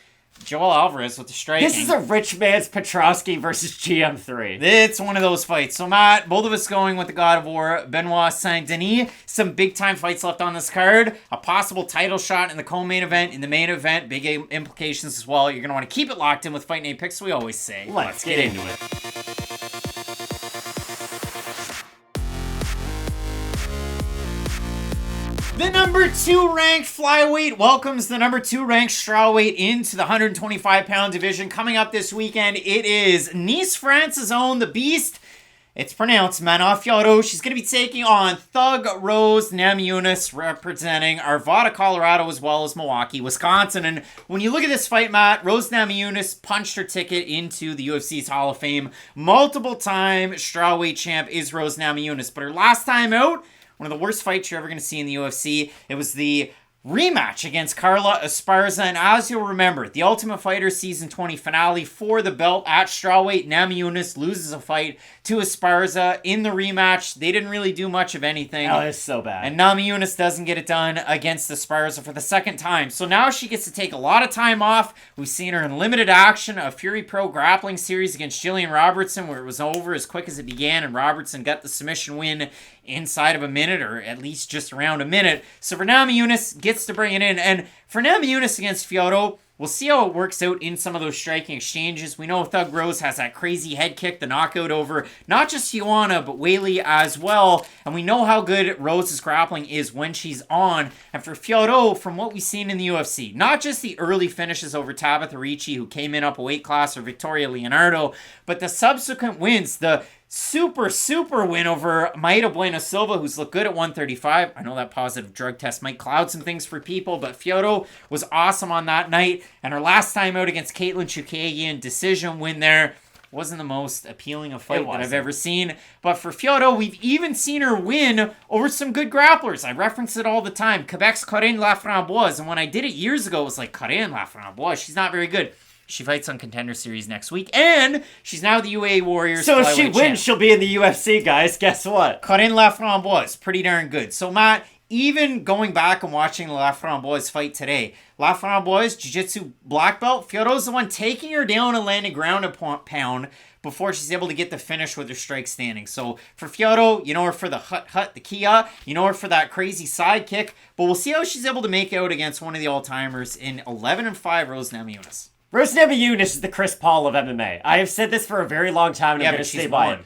Joel Alvarez with the striking. This is a rich man's Petrosky versus GM3. It's one of those fights. So, Matt, both of us going with the God of War, Benoit Saint-Denis. Some big-time fights left on this card. A possible title shot in the co-main event, in the main event. Big implications as well. You're going to want to keep it locked in with Fight Night Picks, we always say. Let's get into it. The number 2 ranked flyweight welcomes the number 2 ranked strawweight into the 125-pound division. Coming up this weekend, it is Nice, France's own, the Beast. It's pronounced Manafioro. She's going to be taking on Thug Rose Namajunas, representing Arvada, Colorado, as well as Milwaukee, Wisconsin. And when you look at this fight, Matt, Rose Namajunas punched her ticket into the UFC's Hall of Fame. Multiple-time strawweight champ is Rose Namajunas, but her last time out, one of the worst fights you're ever going to see in the UFC. It was the rematch against Carla Esparza, and as you'll remember, the Ultimate Fighter Season 20 finale for the belt at strawweight. Namajunas loses a fight to Esparza in the rematch. They didn't really do much of anything. Oh, it's so bad. And Namajunas doesn't get it done against Esparza for the second time. So now she gets to take a lot of time off. We've seen her in limited action, a Fury Pro grappling series against Jillian Robertson, where it was over as quick as it began, and Robertson got the submission win inside of a minute, or at least just around a minute. So for Namajunas, gets to bring it in. And for Namajunas against Fiorot, we'll see how it works out in some of those striking exchanges. We know Thug Rose has that crazy head kick, the knockout over not just Joanna, but Whaley as well. And we know how good Rose's grappling is when she's on. And for Fiorot, from what we've seen in the UFC, not just the early finishes over Tabitha Ricci, who came in up a weight class, or Victoria Leonardo, but the subsequent wins, the super win over Maida Bueno Silva, who's looked good at 135. I know that positive drug test might cloud some things for people, but Fiorot was awesome on that night. And her last time out against Caitlin Chookagian, decision win there. wasn't the most appealing a fight It that I've wasn't. ever seen. But for Fyodor, we've even seen her win over some good grapplers. I reference it all the time. Quebec's Corinne Laframboise. And when I did it years ago, it was like, Corinne Laframboise, she's not very good. She fights on Contender Series next week. And she's now the UAE Warriors. So if she flyweight wins, champ. she'll be in the UFC, guys. Guess what? Corinne Laframboise, pretty darn good. So, Matt, even going back and watching Laframboise fight today, Laframboise, jiu-jitsu black belt, Fyodor's the one taking her down and landing ground and pound before she's able to get the finish with her strike standing. So for Fyodor, you know her for the hut, the Kia. You know her for that crazy side kick. But we'll see how she's able to make out against one of the all-timers in 11-5, Rose Namajunas. Rose Namajunas is the Chris Paul of MMA. I have said this for a very long time, and I'm going to stay by it.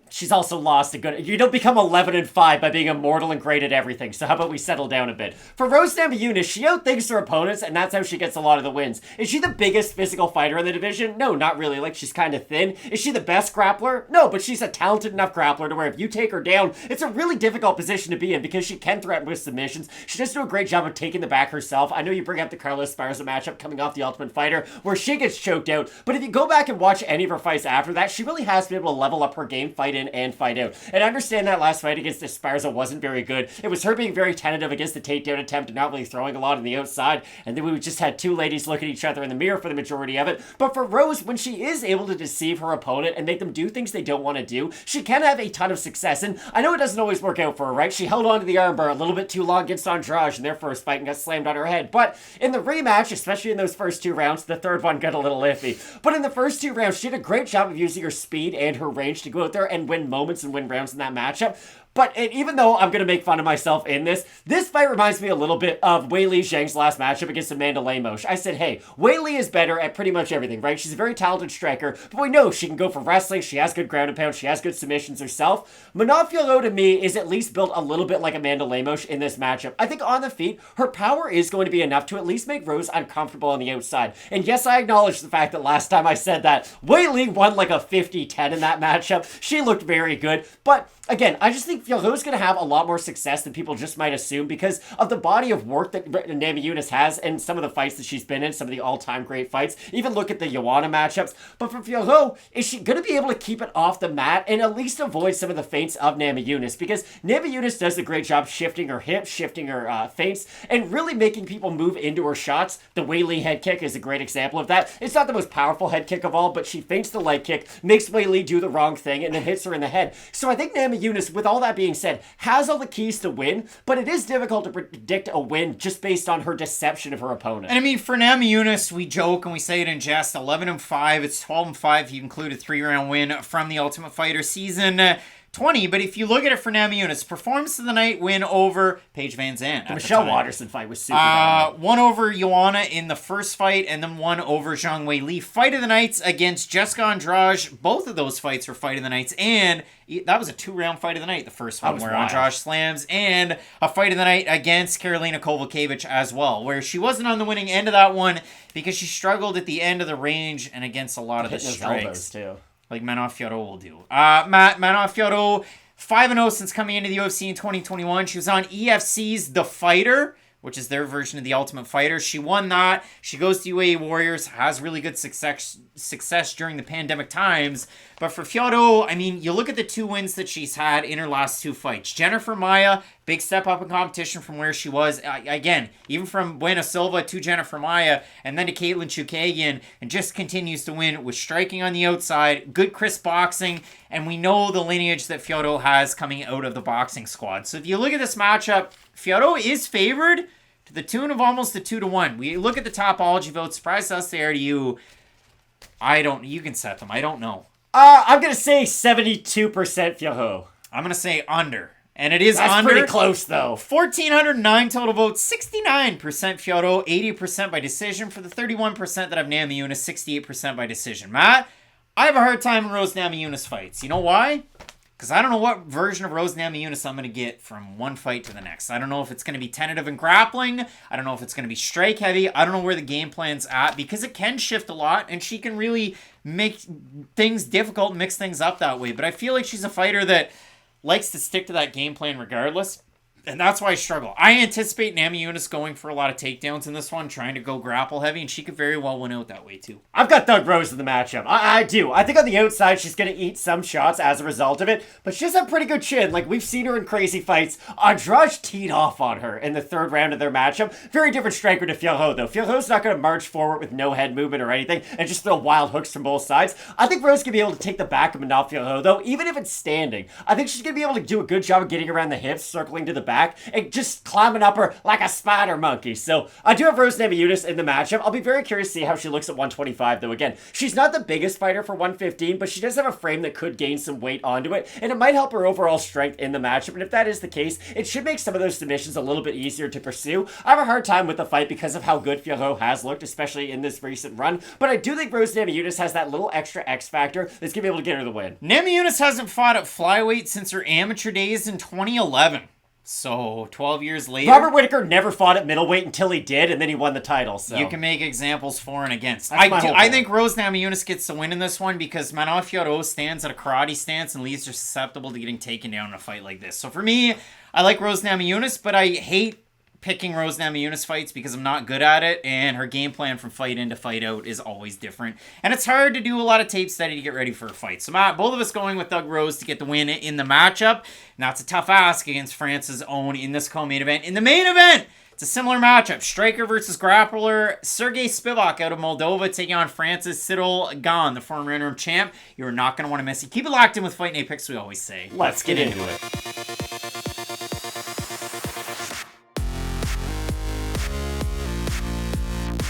She's also lost a good... You don't become 11-5 by being immortal and great at everything, so how about we settle down a bit? For Rose Namajunas, she outthinks her opponents, and that's how she gets a lot of the wins. Is she the biggest physical fighter in the division? No, not really. Like, she's kind of thin. Is she the best grappler? No, but she's a talented enough grappler to where if you take her down, it's a really difficult position to be in because she can threaten with submissions. She does do a great job of taking the back herself. I know you bring up the Carlos Esparza matchup coming off the Ultimate Fighter, where she gets choked out, but if you go back and watch any of her fights after that, she really has been able to level up her game, fight in and fight out. And I understand that last fight against Esparza wasn't very good. It was her being very tentative against the takedown attempt and not really throwing a lot on the outside. And then we just had two ladies look at each other in the mirror for the majority of it. But for Rose, when she is able to deceive her opponent and make them do things they don't want to do, she can have a ton of success. And I know it doesn't always work out for her, right? She held on to the armbar a little bit too long against Andrade in their first fight and got slammed on her head. But in the rematch, especially in those first two rounds, the third one got a little iffy. But in the first two rounds, she did a great job of using her speed and her range to go out there and win moments and win rounds in that matchup. But even though I'm going to make fun of myself in this fight reminds me a little bit of Weili Zhang's last matchup against Amanda Lemos. I said, hey, Weili is better at pretty much everything, right? She's a very talented striker, but we know she can go for wrestling. She has good ground and pound. She has good submissions herself. Montefiore, to me, is at least built a little bit like Amanda Lemos in this matchup. I think on the feet, her power is going to be enough to at least make Rose uncomfortable on the outside. And yes, I acknowledge the fact that last time I said that, Weili won like a 50-10 in that matchup. She looked very good, but again, I just think Fiore's going to have a lot more success than people just might assume because of the body of work that Namajunas has and some of the fights that she's been in, some of the all-time great fights. Even look at the Joanna matchups. But for Fiore, is she going to be able to keep it off the mat and at least avoid some of the feints of Namajunas? Because Namajunas does a great job shifting her hips, shifting her feints, and really making people move into her shots. The Weili head kick is a great example of that. It's not the most powerful head kick of all, but she feints the leg kick, makes Weili do the wrong thing, and then hits her in the head. So I think Namajunas, with all that being said, has all the keys to win, but it is difficult to predict a win just based on her deception of her opponent. And I mean, for Namajunas, we joke and we say it in jest, 11-5, it's 12-5 if you include a 3-round win from the Ultimate Fighter season 20, but if you look at it for Namajunas, performance of the night win over Paige Van Zandt. The Michelle Watterson fight was super dominant. One over Joanna in the first fight, and then one over Zhang Weili. Fight of the nights against Jessica Andrade. Both of those fights were fight of the nights, and that was a 2-round fight of the night, the first one, where Andrade slams, and a fight of the night against Karolina Kowalkiewicz as well, where she wasn't on the winning end of that one because she struggled at the end of the range and against a lot of the strikes. Too. Like Montefiore will do. Montefiore, 5-0 since coming into the UFC in 2021. She was on EFC's The Fighter, which is their version of the Ultimate Fighter. She won that. She goes to UAE Warriors, has really good success during the pandemic times. But for Fyodor, I mean, you look at the 2 wins that she's had in her last 2 fights. Jennifer Maia, big step up in competition from where she was. Again, even from Buena Silva to Jennifer Maia, and then to Caitlin Chukagian, and just continues to win with striking on the outside, good crisp boxing, and we know the lineage that Fyodor has coming out of the boxing squad. So if you look at this matchup, Fyodor is favored to the tune of almost a 2-1. We look at the Topology votes. Surprise us they are to you. You can set them. I don't know. I'm going to say 72% Fyodor. I'm going to say under. And it is That's under. pretty close, though. 1,409 total votes, 69% Fyodor, 80% by decision. For the 31% that have Namajunas, 68% by decision. Matt, I have a hard time in Rose Namajunas fights. You know why? Because I don't know what version of Rose Namajunas I'm going to get from one fight to the next. I don't know if it's going to be tentative and grappling. I don't know if it's going to be strike heavy. I don't know where the game plan's at because it can shift a lot and she can really make things difficult and mix things up that way. But I feel like she's a fighter that likes to stick to that game plan regardless. And that's why I struggle. I anticipate Namajunas going for a lot of takedowns in this one, trying to go grapple heavy, and she could very well win out that way too. I've got Thug Rose in the matchup. I do. I think on the outside, she's going to eat some shots as a result of it, but she does have pretty good chin. Like, we've seen her in crazy fights. Andrade teed off on her in the third round of their matchup. Very different striker to Fiorot, though. Fiorot's not going to march forward with no head movement or anything and just throw wild hooks from both sides. I think Rose can be able to take the back of Manolo Fiorot, though, even if it's standing. I think she's going to be able to do a good job of getting around the hips, circling to the back, and just climbing up her like a spider monkey. So I do have Rose Namajunas in the matchup. I'll be very curious to see how she looks at 125, though. Again, she's not the biggest fighter for 115, but she does have a frame that could gain some weight onto it, and it might help her overall strength in the matchup. And if that is the case, it should make some of those submissions a little bit easier to pursue. I have a hard time with the fight because of how good Fiorot has looked, especially in this recent run, but I do think Rose Namajunas has that little extra X factor that's going to be able to get her the win. Namajunas hasn't fought at flyweight since her amateur days in 2011. So, 12 years later... Robert Whittaker never fought at middleweight until he did, and then he won the title, so... You can make examples for and against. That's my whole I point. think Rose Namajunas gets the win in this one because Manolo Fiorot stands at a karate stance and leaves her susceptible to getting taken down in a fight like this. So for me, I like Rose Namajunas, but I hate picking Rose Namajunas fights because I'm not good at it, and her game plan from fight in to fight out is always different. And it's hard to do a lot of tape study to get ready for a fight. So both of us going with Thug Rose to get the win in the matchup. And that's a tough ask against France's own in this co-main event. In the main event, it's a similar matchup. Striker versus grappler. Serghei Spivac out of Moldova taking on France's Ciryl Gane, the former interim champ. You're not going to want to miss it. Keep it locked in with Fight Night Picks, we always say. Let's get into it.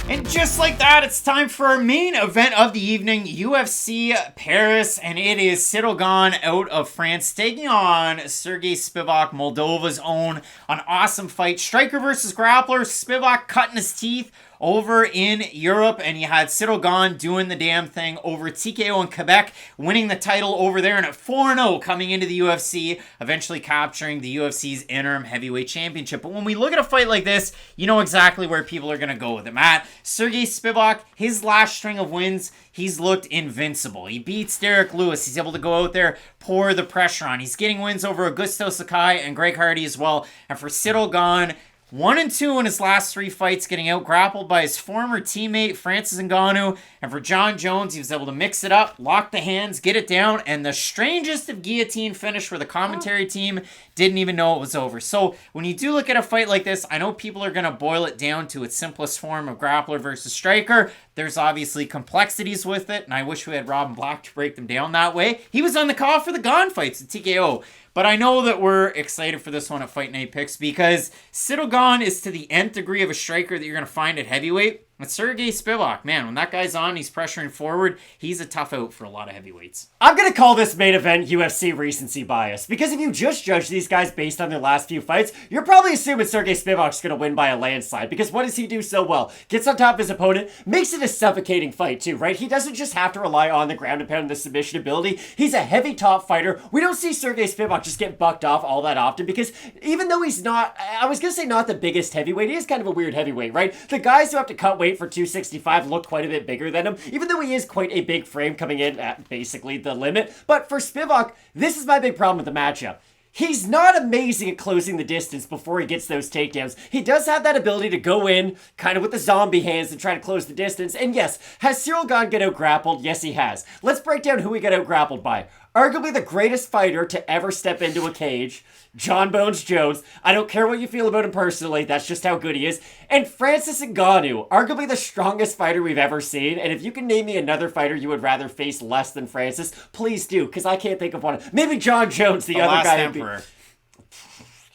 And just like that, it's time for our main event of the evening, UFC Paris, and it is Ciryl Gane out of France taking on Serghei Spivac, Moldova's own. An awesome fight. Striker versus grappler. Spivac cutting his teeth over in Europe, and you had Ciryl Gane doing the damn thing over TKO in Quebec, winning the title over there, and at 4-0 coming into the UFC, eventually capturing the UFC's interim heavyweight championship. But when we look at a fight like this, you know exactly where people are going to go with it, Matt. Serghei Spivac, his last string of wins, he's looked invincible. He beats Derek Lewis. He's able to go out there, pour the pressure on. He's getting wins over Augusto Sakai and Greg Hardy as well. And for Ciryl Gane, 1-2 in his last 3 fights, getting out grappled by his former teammate Francis Ngannou. And for John Jones, he was able to mix it up, lock the hands, get it down, and the strangest of guillotine finish where the commentary team didn't even know it was over. So when you do look at a fight like this, I know people are going to boil it down to its simplest form of grappler versus striker. There's obviously complexities with it, and I wish we had Robin Black to break them down that way. He was on the call for the Gane fights at TKO. But I know that we're excited for this one at Fight Night Picks because Ciryl Gane is to the nth degree of a striker that you're going to find at heavyweight. But Serghei Spivac, man, when that guy's on, he's pressuring forward. He's a tough out for a lot of heavyweights. I'm going to call this main event UFC recency bias, because if you just judge these guys based on their last few fights, you're probably assuming Serghei Spivac's going to win by a landslide, because what does he do so well? Gets on top of his opponent, makes it a suffocating fight too, right? He doesn't just have to rely on the ground and pound and the submission ability. He's a heavy top fighter. We don't see Serghei Spivac just get bucked off all that often, because even though he's not, I was going to say not the biggest heavyweight, he is kind of a weird heavyweight, right? The guys who have to cut weight for 265 look quite a bit bigger than him, even though he is quite a big frame coming in at basically the limit. But for Spivac, this is my big problem with the matchup. He's not amazing at closing the distance before he gets those takedowns. He does have that ability to go in, kind of with the zombie hands and try to close the distance. And yes, has Ciryl Gane get out grappled? Yes, he has. Let's break down who he got out grappled by. Arguably the greatest fighter to ever step into a cage, John Bones Jones. I don't care what you feel about him personally, that's just how good he is. And Francis Ngannou, arguably the strongest fighter we've ever seen. And if you can name me another fighter you would rather face less than Francis, please do, because I can't think of one. Maybe John Jones, the other guy. Emperor.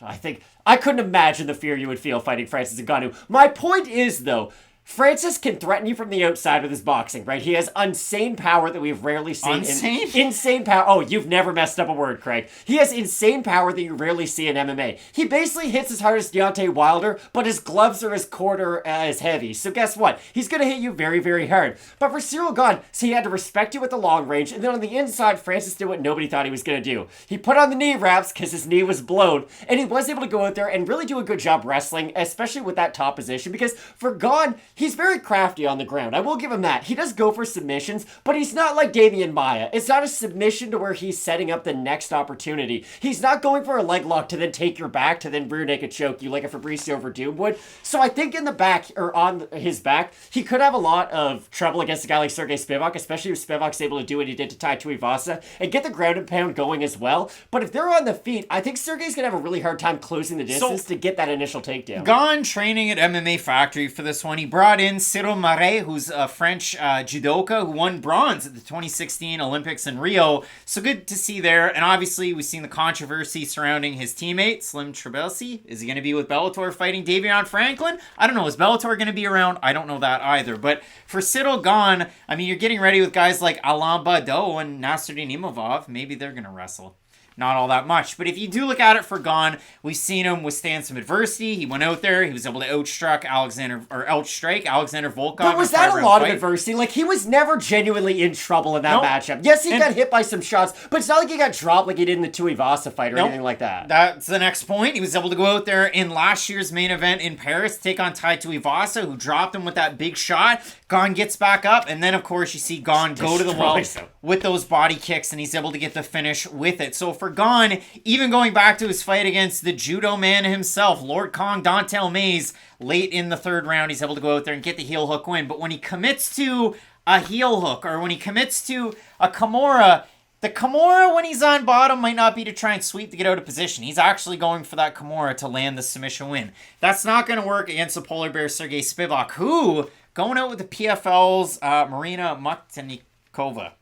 I think I couldn't imagine the fear you would feel fighting Francis Ngannou. My point is, though, Francis can threaten you from the outside with his boxing, right? He has insane power that we've rarely seen. Insane? Insane power. Oh, you've never messed up a word, Craig. He has insane power that you rarely see in MMA. He basically hits as hard as Deontay Wilder, but his gloves are as quarter as heavy. So guess what? He's going to hit you very, very hard. But for Ciryl Gane, so he had to respect you at the long range, and then on the inside, Francis did what nobody thought he was going to do. He put on the knee wraps because his knee was blown, and he was able to go out there and really do a good job wrestling, especially with that top position, because for Gane, he's very crafty on the ground. I will give him that. He does go for submissions, but he's not like Damian Maia. It's not a submission to where he's setting up the next opportunity. He's not going for a leg lock to then take your back to then rear naked choke you like a Fabricio Verdum would. So I think in the back, or on his back, he could have a lot of trouble against a guy like Serghei Spivac, especially if Spivac's able to do what he did to Tai Tuivasa and get the ground and pound going as well. But if they're on the feet, I think Serghei's going to have a really hard time closing the distance to get that initial takedown. Gane training at MMA Factory for this one. He brought in Ciryl Marais, who's a French judoka who won bronze at the 2016 Olympics in Rio. So good to see there. And obviously, we've seen the controversy surrounding his teammate, Slim Trebelsi. Is he going to be with Bellator fighting Davion Franklin? I don't know. Is Bellator going to be around? I don't know that either. But for Ciryl Gane, I mean, you're getting ready with guys like Alain Baudot and Nasruddin Imavov. Maybe they're going to wrestle. Not all that much. But if you do look at it for Gane, we've seen him withstand some adversity. He went out there. He was able to outstrike Alexander Volkan. But was that a lot of adversity? Like, he was never genuinely in trouble in that matchup. Yes, he got hit by some shots, but it's not like he got dropped like he did in the Tuivasa fight or anything like that. That's the next point. He was able to go out there in last year's main event in Paris, take on Tai Tuivasa, who dropped him with that big shot. Gane gets back up, and then, of course, you see Gane go to the wall with those body kicks, and he's able to get the finish with it. So for Gane, even going back to his fight against the judo man himself, Lord Kong Dontel Mays, late in the third round, he's able to go out there and get the heel hook win. But when he commits to a heel hook, or when he commits to a Kimura, the Kimura, when he's on bottom, might not be to try and sweep to get out of position. He's actually going for that Kimura to land the submission win. That's not going to work against the polar bear Serghei Spivac, who, going out with the PFL's Marina Maktenikova.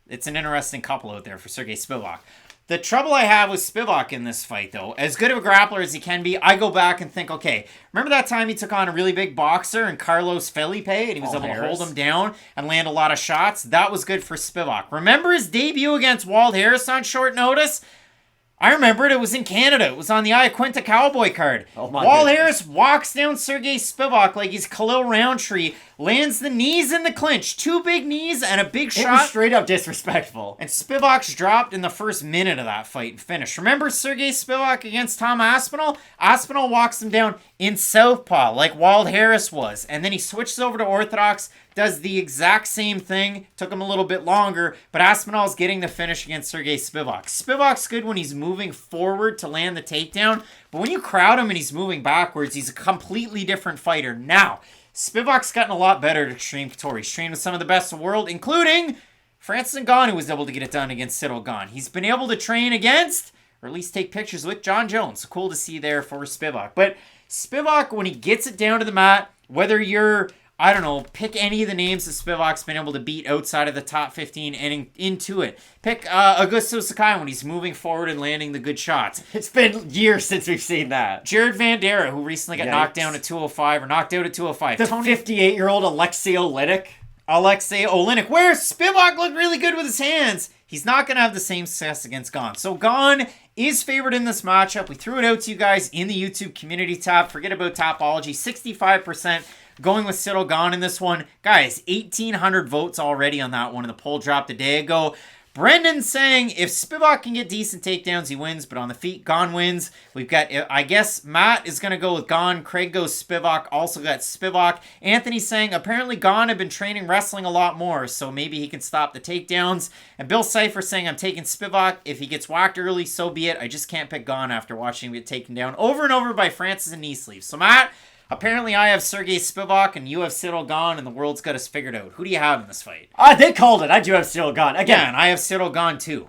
It's an interesting couple out there for Serghei Spivac. The trouble I have with Spivac in this fight, though, as good of a grappler as he can be, I go back and think, okay, remember that time he took on a really big boxer and Carlos Felipe, and he was able to hold him down and land a lot of shots? That was good for Spivac. Remember his debut against Walt Harris on short notice? I remember it. It was in Canada. It was on the Iaquinta Cowboy card. Walt Harris walks down Serghei Spivac like he's Khalil Roundtree, lands the knees in the clinch. 2 big knees and a big shot. It was straight up disrespectful. And Spivac's dropped in the first minute of that fight and finished. Remember Serghei Spivac against Tom Aspinall? Aspinall walks him down in southpaw like Walt Harris was. And then he switches over to orthodox, does the exact same thing. Took him a little bit longer, but Aspinall's getting the finish against Serghei Spivac. Spivac's good when he's moving forward to land the takedown, but when you crowd him and he's moving backwards, he's a completely different fighter. Now, Spivac's gotten a lot better at Extreme Couture. He's trained with some of the best in the world, including Francis Ngannou, who was able to get it done against Ciryl Gane. He's been able to train against, or at least take pictures with, John Jones. So cool to see there for Spivac. But Spivac, when he gets it down to the mat, whether you're, I don't know, pick any of the names that Spivac's been able to beat outside of the top 15 and into it. Pick Augusto Sakai when he's moving forward and landing the good shots. It's been years since we've seen that. Jared Vandera, who recently got knocked down at 205, or knocked out at 205. The 58-year-old Alexei Oleinik, where Spivac looked really good with his hands. He's not going to have the same success against Gane. So Gane is favored in this matchup. We threw it out to you guys in the YouTube community tab. Forget about Tapology. 65% going with Ciryl Gane in this one. Guys, 1,800 votes already on that one. And the poll dropped a day ago. Brendan's saying if Spivac can get decent takedowns, he wins. But on the feet, Gane wins. We've got, I guess, Matt is going to go with Gane. Craig goes Spivac. Also got Spivac. Anthony's saying apparently Gane had been training wrestling a lot more, so maybe he can stop the takedowns. And Bill Cipher saying I'm taking Spivac. If he gets whacked early, so be it. I just can't pick Gane after watching him get taken down over and over by Francis and knee sleeves. So Matt, apparently I have Serghei Spivac and you have Ciryl Gane, and the world's got us figured out. Who do you have in this fight? They called it. I do have Ciryl Gane. Again, I have Ciryl Gane too.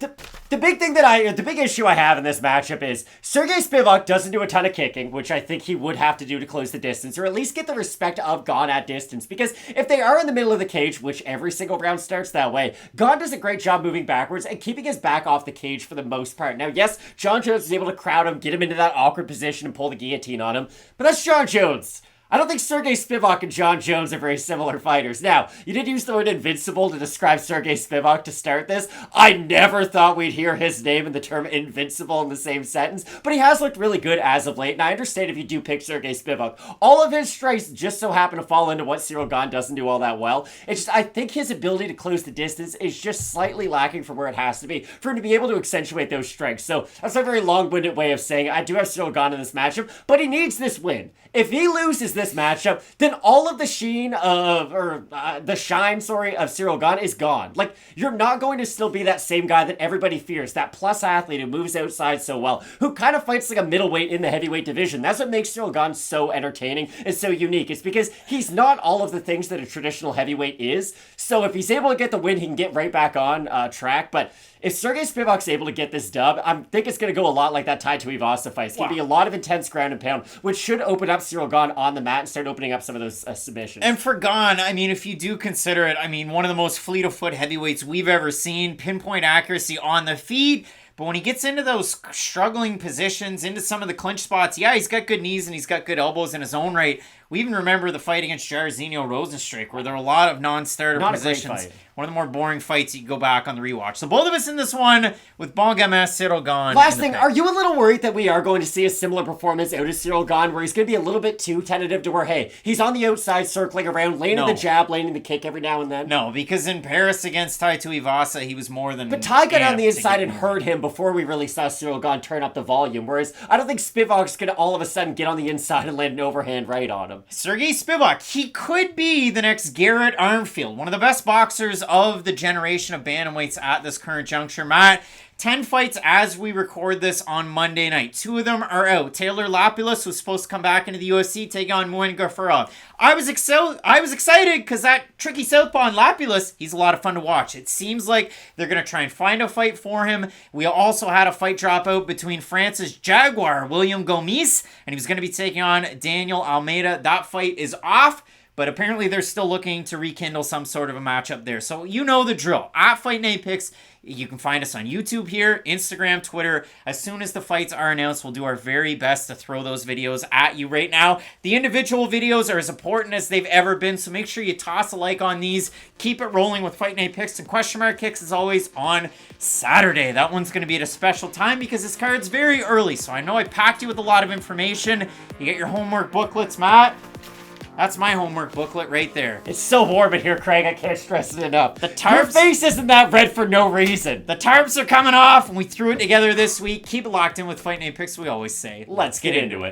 The big issue I have in this matchup is Serghei Spivac doesn't do a ton of kicking, which I think he would have to do to close the distance, or at least get the respect of Gane at distance. Because if they are in the middle of the cage, which every single round starts that way, Gane does a great job moving backwards and keeping his back off the cage for the most part. Now, yes, John Jones is able to crowd him, get him into that awkward position, and pull the guillotine on him, but that's John Jones. I don't think Serghei Spivac and John Jones are very similar fighters. Now, you did use the word invincible to describe Serghei Spivac to start this. I never thought we'd hear his name and the term invincible in the same sentence, but he has looked really good as of late, and I understand if you do pick Serghei Spivac. All of his strikes just so happen to fall into what Ciryl Gane doesn't do all that well. It's just, I think his ability to close the distance is just slightly lacking from where it has to be for him to be able to accentuate those strikes. So that's a very long-winded way of saying I do have Ciryl Gane in this matchup, but he needs this win. If he loses this this matchup, then all of the shine of Ciryl Gane is gone. Like, you're not going to still be that same guy that everybody fears, that plus athlete who moves outside so well, who kind of fights like a middleweight in the heavyweight division. That's what makes Ciryl Gane so entertaining and so unique. It's because he's not all of the things that a traditional heavyweight is. So if he's able to get the win, he can get right back on track. But if Serghei Spivac's able to get this dub, I think it's going to go a lot like that Tai Tuivasa fight. It's going to be a lot of intense ground and pound, which should open up Ciryl Gane on the mat and start opening up some of those submissions. And for Gane, I mean, if you do consider it, I mean, one of the most fleet-of-foot heavyweights we've ever seen, pinpoint accuracy on the feet. But when he gets into those struggling positions, into some of the clinch spots, yeah, he's got good knees and he's got good elbows in his own right. We even remember the fight against Jairzinho Rosenstruik, where there were a lot of non-starter positions. One of the more boring fights you can go back on the rewatch. So both of us in this one with Bogdan Ciryl Gane. Last thing, are you a little worried that we are going to see a similar performance out of Ciryl Gane, where he's going to be a little bit too tentative to where, hey, he's on the outside circling around, landing the jab, landing the kick every now and then? No, because in Paris against Tai Tuivasa, he was more than... But Tai got on the inside and heard him before we really saw Ciryl Gane turn up the volume, whereas I don't think Spivac's going to all of a sudden get on the inside and land an overhand right on him. Serghei Spivac, he could be the next Garrett Armfield, one of the best boxers of the generation of bantamweights at this current juncture. Matt, 10 fights as we record this on Monday night. 2 of them are out. Taylor Lapilus was supposed to come back into the UFC, take on Muin Gafurov. I was excited because that tricky southpaw in Lapilus, he's a lot of fun to watch. It seems like they're going to try and find a fight for him. We also had a fight drop out between France's Jaguar, William Gomis, and he was going to be taking on Daniel Almeida. That fight is off. But apparently they're still looking to rekindle some sort of a matchup there. So you know the drill. At Fight Night Picks, you can find us on YouTube here, Instagram, Twitter. As soon as the fights are announced, we'll do our very best to throw those videos at you right now. The individual videos are as important as they've ever been, so make sure you toss a like on these. Keep it rolling with Fight Night Picks and question mark kicks as always on Saturday. That one's going to be at a special time because this card's very early. So I know I packed you with a lot of information. You get your homework booklets, Matt. That's my homework booklet right there. It's so warm in here, Craig. I can't stress it enough. Your face isn't that red for no reason. The tarps are coming off, and we threw it together this week. Keep it locked in with Fight Night Picks, we always say. Let's get into it.